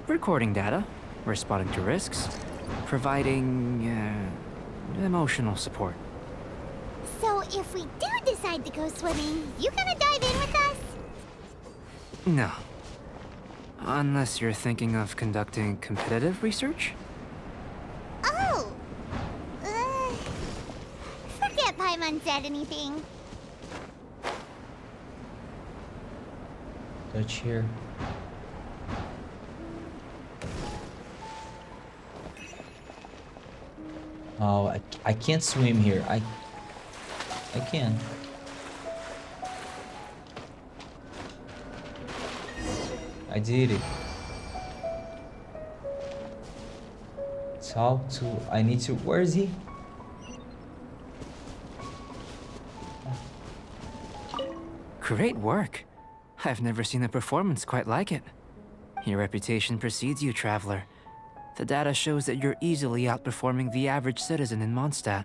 Recording data, responding to risks, providing, emotional support. So if we do decide to go swimming, you gonna dive in with us? No. Unless you're thinking of conducting competitive research? Oh! Forget Paimon said anything. Touch here. Oh, I can't swim here. I can. I did it. Talk to. I need to. Where is he? Great work. I've never seen a performance quite like it. Your reputation precedes you, traveler. The data shows that you're easily outperforming the average citizen in Mondstadt.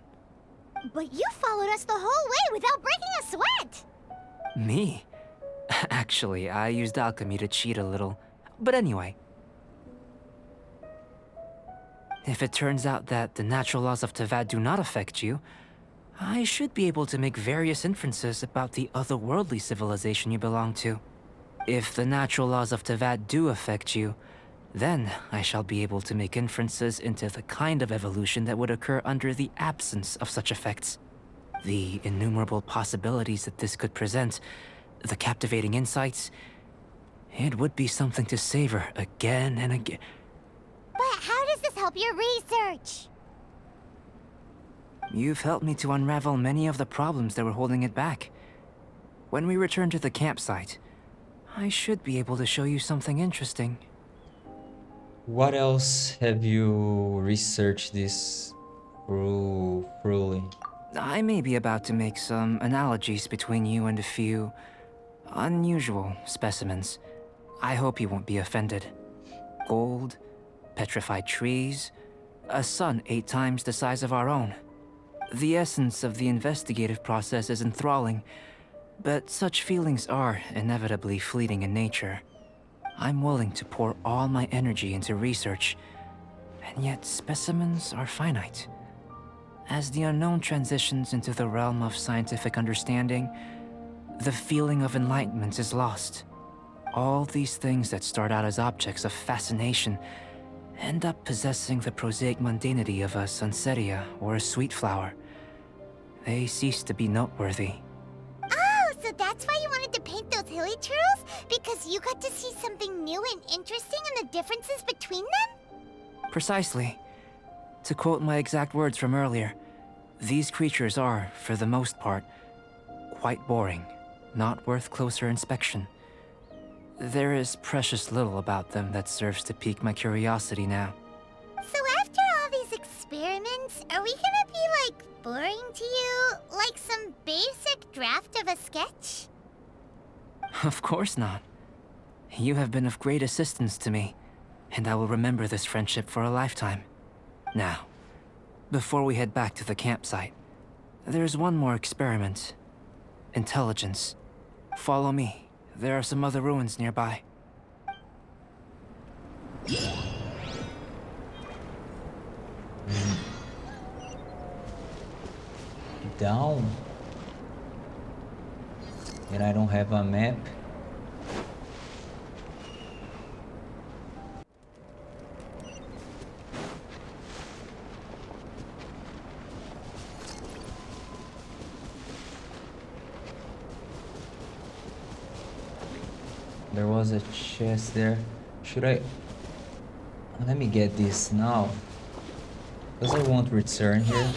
But you followed us the whole way without breaking a sweat! Me? Actually, I used alchemy to cheat a little. But anyway. If it turns out that the natural laws of Tavad do not affect you, I should be able to make various inferences about the otherworldly civilization you belong to. If the natural laws of Tavad do affect you, then I shall be able to make inferences into the kind of evolution that would occur under the absence of such effects. The innumerable possibilities that this could present, the captivating insights, it would be something to savor again and again. But how does this help your research? You've helped me to unravel many of the problems that were holding it back. When we return to the campsite, I should be able to show you something interesting. What else have you researched this thoroughly? I may be about to make some analogies between you and a few unusual specimens. I hope you won't be offended. Gold, petrified trees, a sun 8 times the size of our own. The essence of the investigative process is enthralling, but such feelings are inevitably fleeting in nature. I'm willing to pour all my energy into research, and yet specimens are finite. As the unknown transitions into the realm of scientific understanding, the feeling of enlightenment is lost. All these things that start out as objects of fascination end up possessing the prosaic mundanity of a sunsetia or a sweet flower. They cease to be noteworthy. Oh, so that's why you wanted to paint those hilly turtles? Because you got to see something new and interesting and the differences between them? Precisely. To quote my exact words from earlier, these creatures are, for the most part, quite boring, not worth closer inspection. There is precious little about them that serves to pique my curiosity now. So after all these experiments, are we gonna be, like, boring to you? Like some basic draft of a sketch? Of course not. You have been of great assistance to me, and I will remember this friendship for a lifetime. Now, before we head back to the campsite, there's one more experiment. Intelligence. Follow me. There are some other ruins nearby. Down. And I don't have a map. There was a chest there. Should I... Let me get this now. Because I won't return here.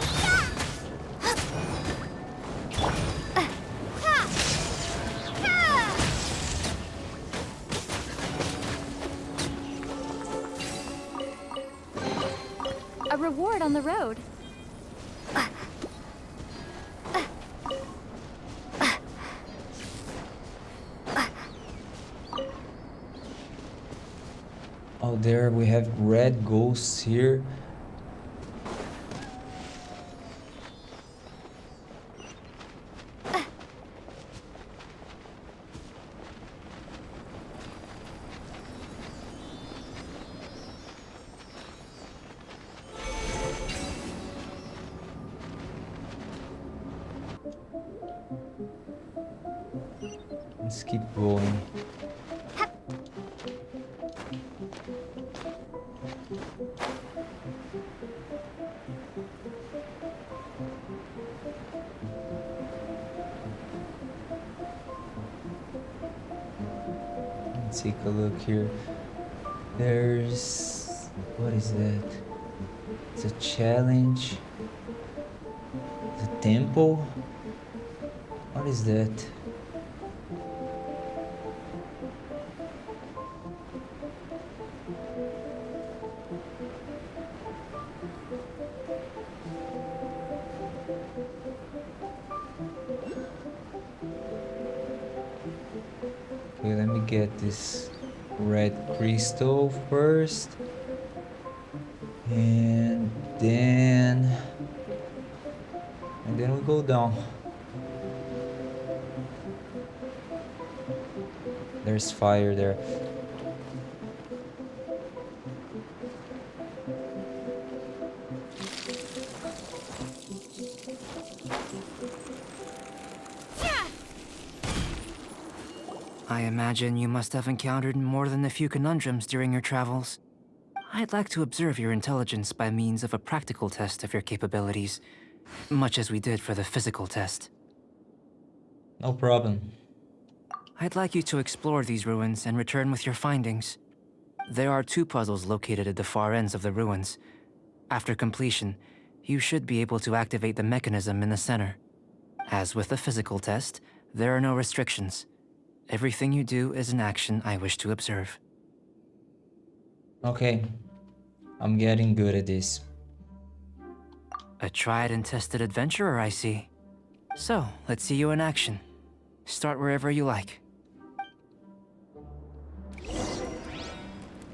A reward on the road. Oh, there we have red ghosts here. Let's keep going. Let's take a look here. There's... what is that? It's a challenge. The temple? What is that? Okay, get this red crystal first. And then we go down. There's fire there. I imagine you must have encountered more than a few conundrums during your travels. I'd like to observe your intelligence by means of a practical test of your capabilities, much as we did for the physical test. No problem. I'd like you to explore these ruins and return with your findings. There are 2 puzzles located at the far ends of the ruins. After completion, you should be able to activate the mechanism in the center. As with the physical test, there are no restrictions. Everything you do is an action I wish to observe. Okay. I'm getting good at this. A tried and tested adventurer, I see. So, let's see you in action. Start wherever you like.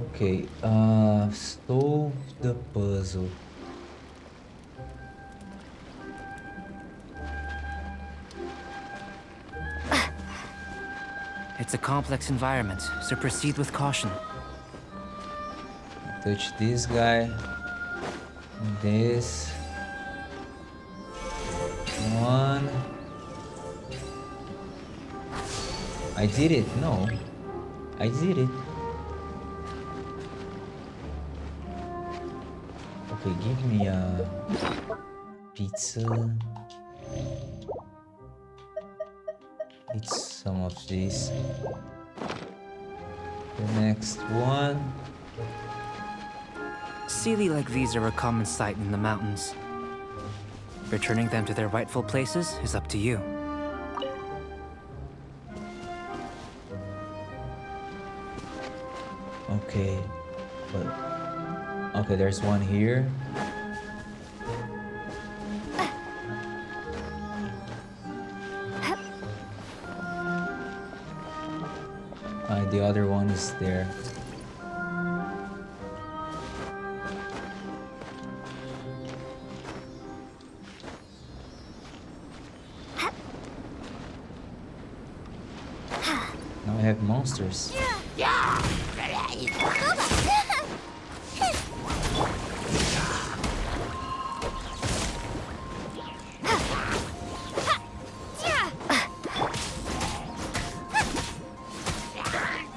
Okay, solve the puzzle. It's a complex environment, so proceed with caution. Touch this guy. This one. I did it. No, I did it. Okay, give me a pizza. Eat some of this. The next one. Sealy like these are a common sight in the mountains. Returning them to their rightful places is up to you. Okay, but okay, there's one here. The other one is there. Now I have monsters.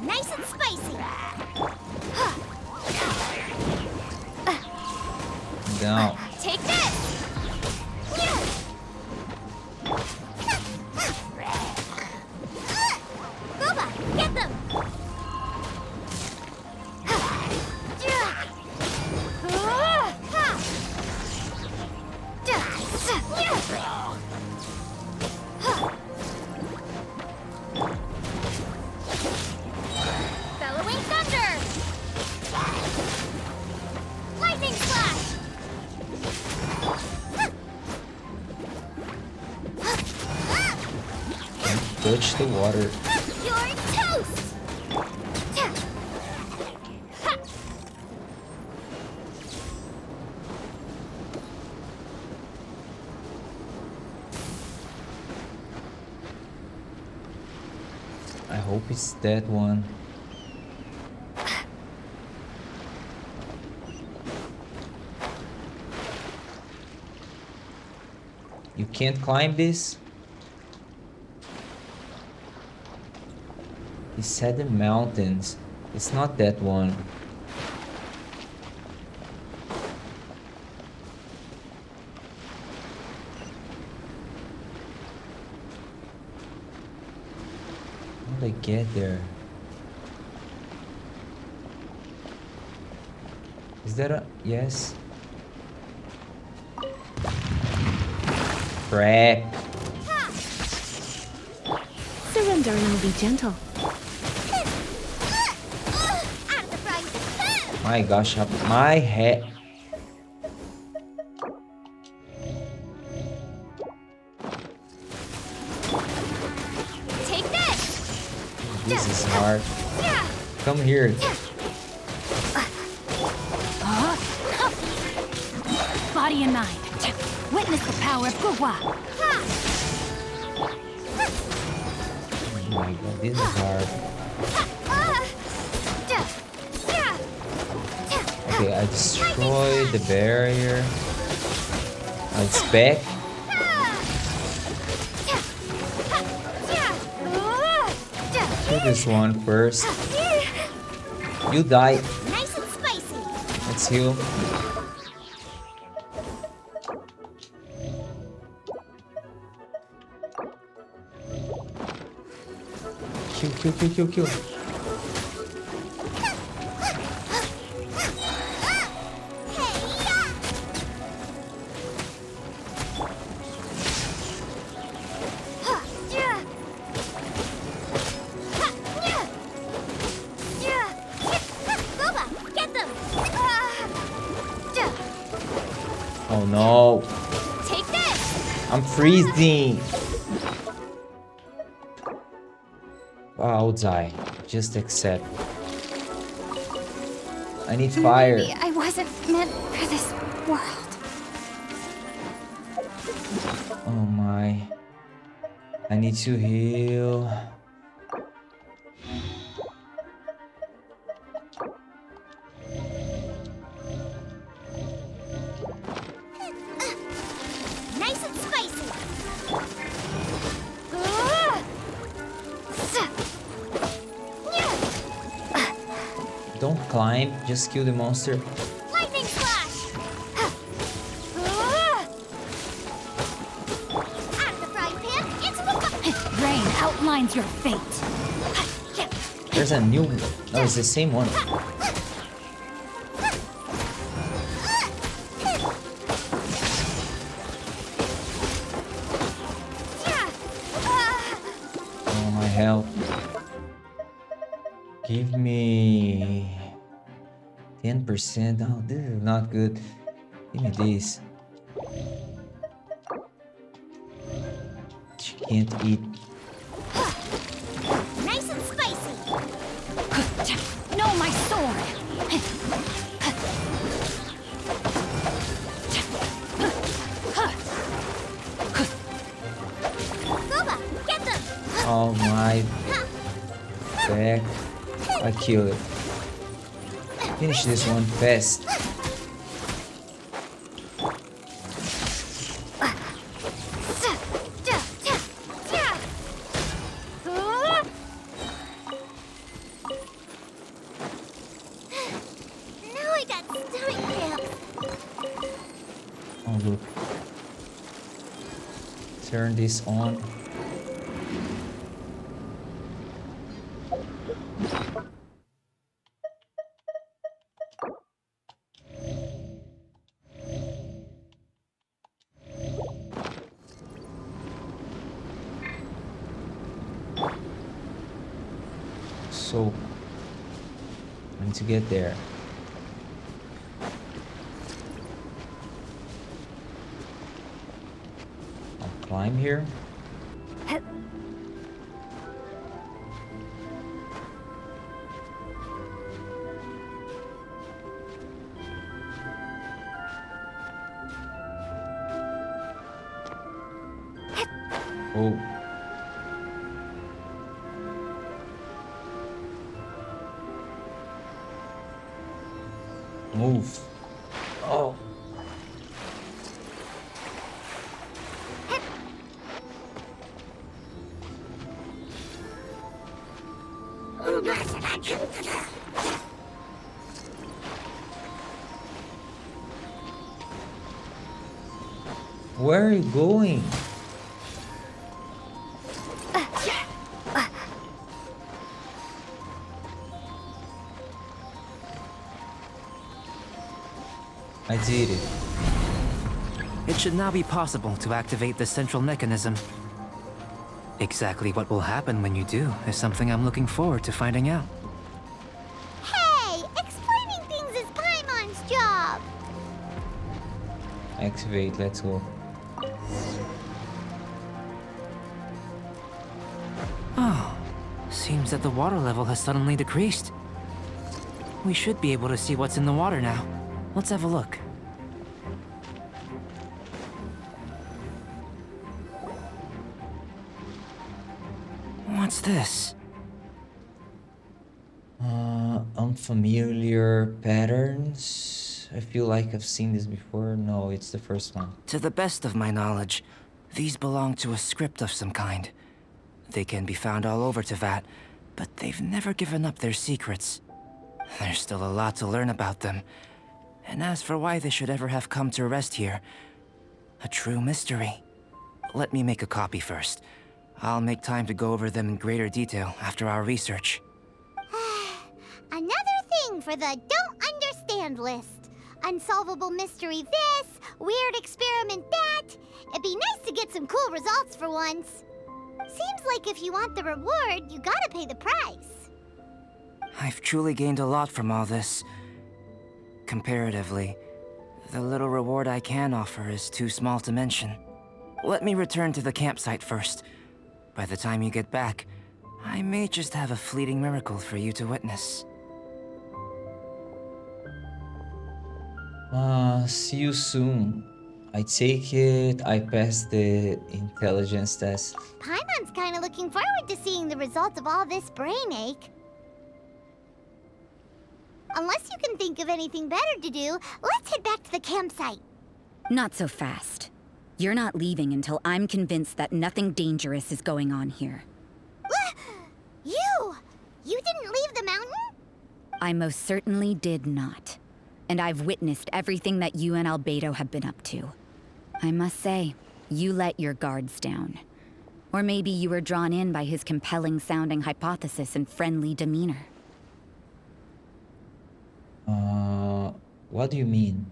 Nice and spicy. Down. Take this. Booba, get them. Bellowing thunder. Lightning flash. Touch the water. You're toast. I hope it's that one. You can't climb this? He said the mountains. It's not that one. How did I get there? Is that a... yes? Crap. Surrender and I'll be gentle. Out of the frying. My gosh, my head. Take this. This is hard. Come here. Body and mind. Witness the power of Gugwa. Oh my god, this is hard. Okay, I destroyed the barrier. It's back. Do this one first. You die. Nice and spicy. Let's heal. Kill. Oh no. Take this. I'm freezing. I'll die. Just accept. I need fire. Maybe I wasn't meant for this world. Oh my. I need to heal. Nice and spicy. Don't climb, just kill the monster. Lightning slash. Out of the frying pan into the Rain outlines your fate. There's a new one. No, it's the same one. Oh, my health. Give me 10%. Oh, this is not good. Give me this. She can't eat. nice and spicy. Know my sword. Boba, get them. Oh my back. I killed it. Finish this one fast. Now I got stomach cramps. Oh look. Turn this on. So I need to get there. I'll climb here. Oh. Move. Oh. Where are you going? I did it. It should now be possible to activate the central mechanism. Exactly what will happen when you do is something I'm looking forward to finding out. Hey, explaining things is Paimon's job. Activate, let's go. Oh, seems that the water level has suddenly decreased. We should be able to see what's in the water now. Let's have a look. What's this? Unfamiliar patterns. I feel like I've seen this before. No, it's the first one. To the best of my knowledge, these belong to a script of some kind. They can be found all over Teyvat, but they've never given up their secrets. There's still a lot to learn about them. And as for why they should ever have come to rest here, a true mystery. Let me make a copy first. I'll make time to go over them in greater detail after our research. Another thing for the don't understand list. Unsolvable mystery this, weird experiment that. It'd be nice to get some cool results for once. Seems like if you want the reward, you gotta pay the price. I've truly gained a lot from all this. Comparatively, the little reward I can offer is too small to mention. Let me return to the campsite first. By the time you get back, I may just have a fleeting miracle for you to witness. See you soon. I take it I passed the intelligence test. Paimon's kinda looking forward to seeing the results of all this brain ache. Unless you can think of anything better to do, let's head back to the campsite. Not so fast. You're not leaving until I'm convinced that nothing dangerous is going on here. You! You didn't leave the mountain? I most certainly did not. And I've witnessed everything that you and Albedo have been up to. I must say, you let your guards down. Or maybe you were drawn in by his compelling-sounding hypothesis and friendly demeanor. What do you mean?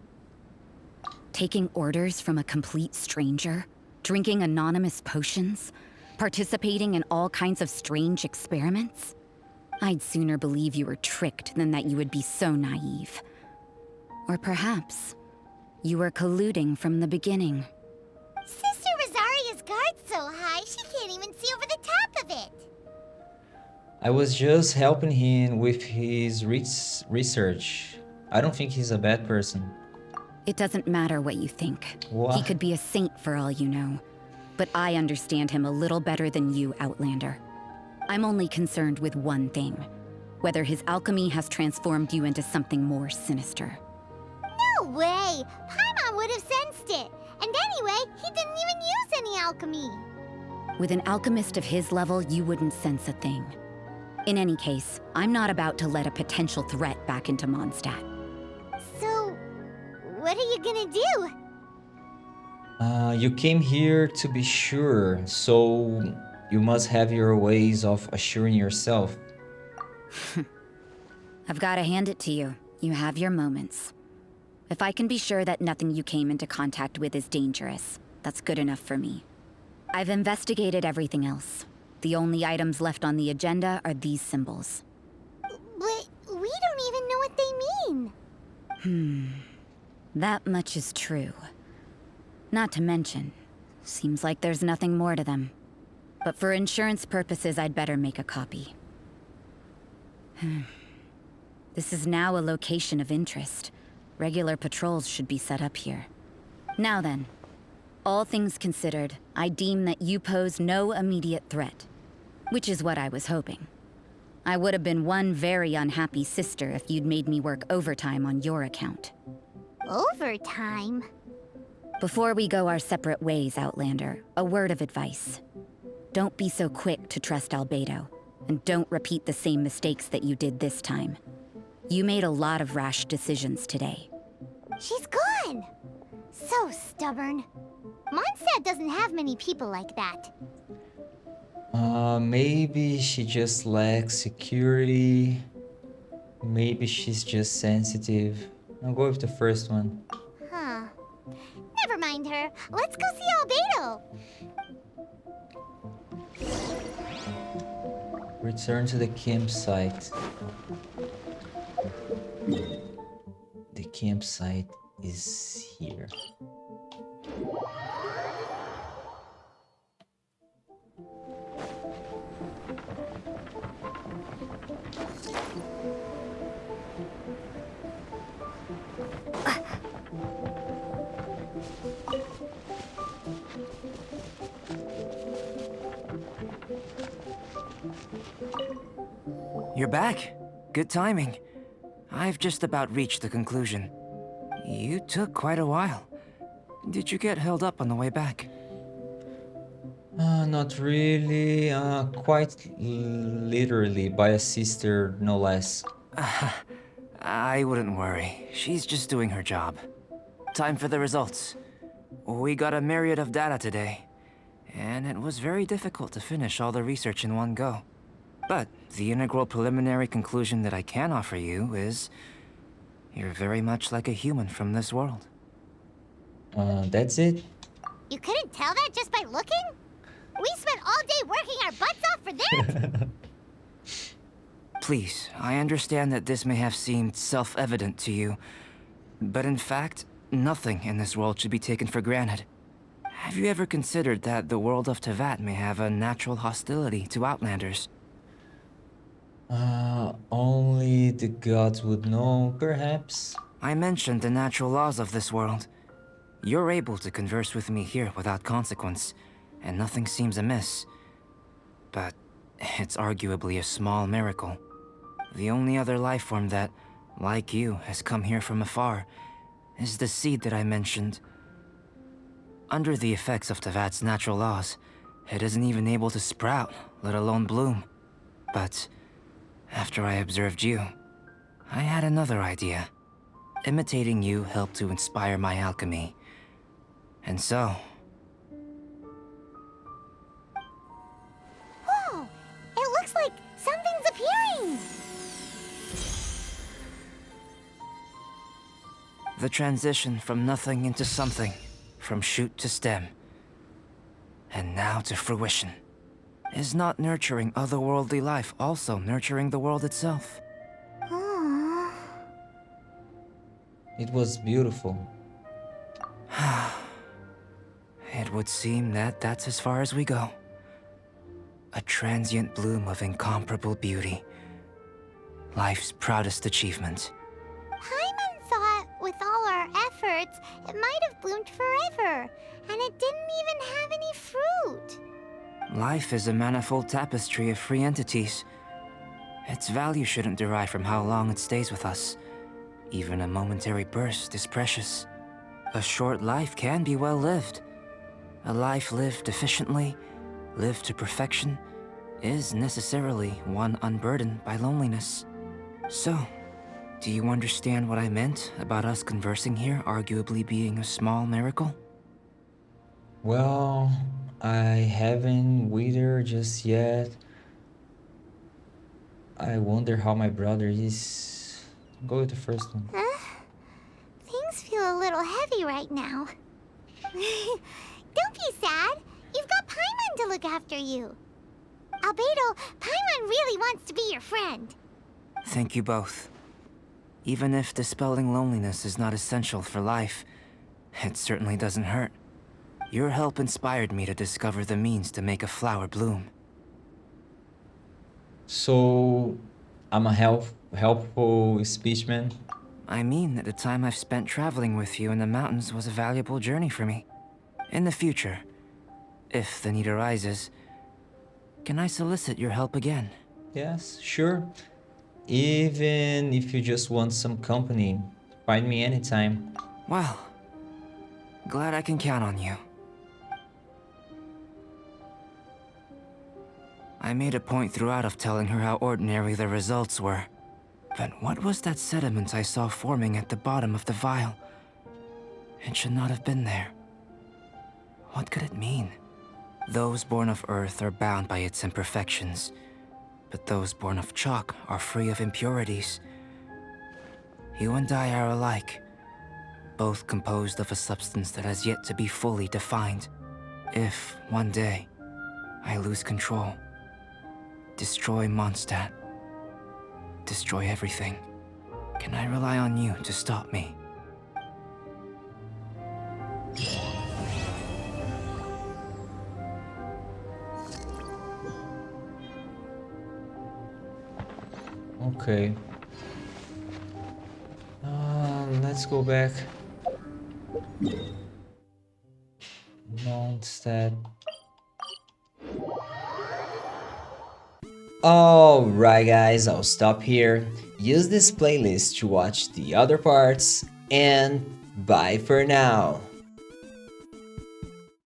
Taking orders from a complete stranger? Drinking anonymous potions? Participating in all kinds of strange experiments? I'd sooner believe you were tricked than that you would be so naive. Or perhaps, you were colluding from the beginning. Sister Rosaria's guard's so high, she can't even see over the top of it. I was just helping him with his research. I don't think he's a bad person. It doesn't matter what you think. What? He could be a saint for all you know. But I understand him a little better than you, Outlander. I'm only concerned with one thing. Whether his alchemy has transformed you into something more sinister. No way! Paimon would have sensed it. And anyway, he didn't even use any alchemy. With an alchemist of his level, you wouldn't sense a thing. In any case, I'm not about to let a potential threat back into Mondstadt. So, what are you gonna do? You came here to be sure, so you must have your ways of assuring yourself. I've got to hand it to you. You have your moments. If I can be sure that nothing you came into contact with is dangerous, that's good enough for me. I've investigated everything else. The only items left on the agenda are these symbols. But we don't even know what they mean. That much is true. Not to mention, seems like there's nothing more to them. But for insurance purposes, I'd better make a copy. This is now a location of interest. Regular patrols should be set up here. Now then, all things considered, I deem that you pose no immediate threat. Which is what I was hoping. I would have been one very unhappy sister if you'd made me work overtime on your account. Overtime? Before we go our separate ways, Outlander, a word of advice. Don't be so quick to trust Albedo, and don't repeat the same mistakes that you did this time. You made a lot of rash decisions today. She's gone! So stubborn. Mondstadt doesn't have many people like that. Maybe she just lacks security. Maybe she's just sensitive. I'll go with the first one. Huh. Never mind her. Let's go see Albedo. Return to the campsite. The campsite is here. You're back. Good timing. I've just about reached the conclusion. You took quite a while. Did you get held up on the way back? Not really. Quite literally by a sister, no less. I wouldn't worry. She's just doing her job. Time for the results. We got a myriad of data today, and it was very difficult to finish all the research in one go. But the integral preliminary conclusion that I can offer you is you're very much like a human from this world. That's it? You couldn't tell that just by looking? We spent all day working our butts off for that? Please, I understand that this may have seemed self-evident to you, but in fact, nothing in this world should be taken for granted. Have you ever considered that the world of Tevat may have a natural hostility to Outlanders? Only the gods would know, perhaps. I mentioned the natural laws of this world. You're able to converse with me here without consequence, and nothing seems amiss. But it's arguably a small miracle. The only other life form that, like you, has come here from afar is the seed that I mentioned. Under the effects of Tevat's natural laws, it isn't even able to sprout, let alone bloom. But after I observed you, I had another idea. Imitating you helped to inspire my alchemy. And so... Whoa! It looks like something's appearing! the transition from nothing into something, from shoot to stem, and now to fruition. Is not nurturing otherworldly life also nurturing the world itself? Aww. It was beautiful. It would seem that that's as far as we go. A transient bloom of incomparable beauty. Life's proudest achievement. Paimon thought, with all our efforts, it might have bloomed forever, and it didn't even have any fruit. Life is a manifold tapestry of free entities. Its value shouldn't derive from how long it stays with us. Even a momentary burst is precious. A short life can be well lived. A life lived efficiently, lived to perfection, is necessarily one unburdened by loneliness. So, do you understand what I meant about us conversing here arguably being a small miracle? Well, I haven't withered just yet. I wonder how my brother is. Go with the first one. Things feel a little heavy right now. Don't be sad. You've got Paimon to look after you. Albedo, Paimon really wants to be your friend. Thank you both. Even if dispelling loneliness is not essential for life, it certainly doesn't hurt. Your help inspired me to discover the means to make a flower bloom. So, I'm a helpful speechman. I mean that the time I've spent traveling with you in the mountains was a valuable journey for me. In the future, if the need arises, can I solicit your help again? Yes, sure. Even if you just want some company, find me anytime. Well, glad I can count on you. I made a point throughout of telling her how ordinary the results were. But what was that sediment I saw forming at the bottom of the vial? It should not have been there. What could it mean? Those born of Earth are bound by its imperfections, but those born of chalk are free of impurities. You and I are alike, both composed of a substance that has yet to be fully defined. If, one day, I lose control, destroy Mondstadt, destroy everything, can I rely on you to stop me? Okay. Let's go back. Mondstadt. Alright guys, I'll stop here. Use this playlist to watch the other parts, and bye for now.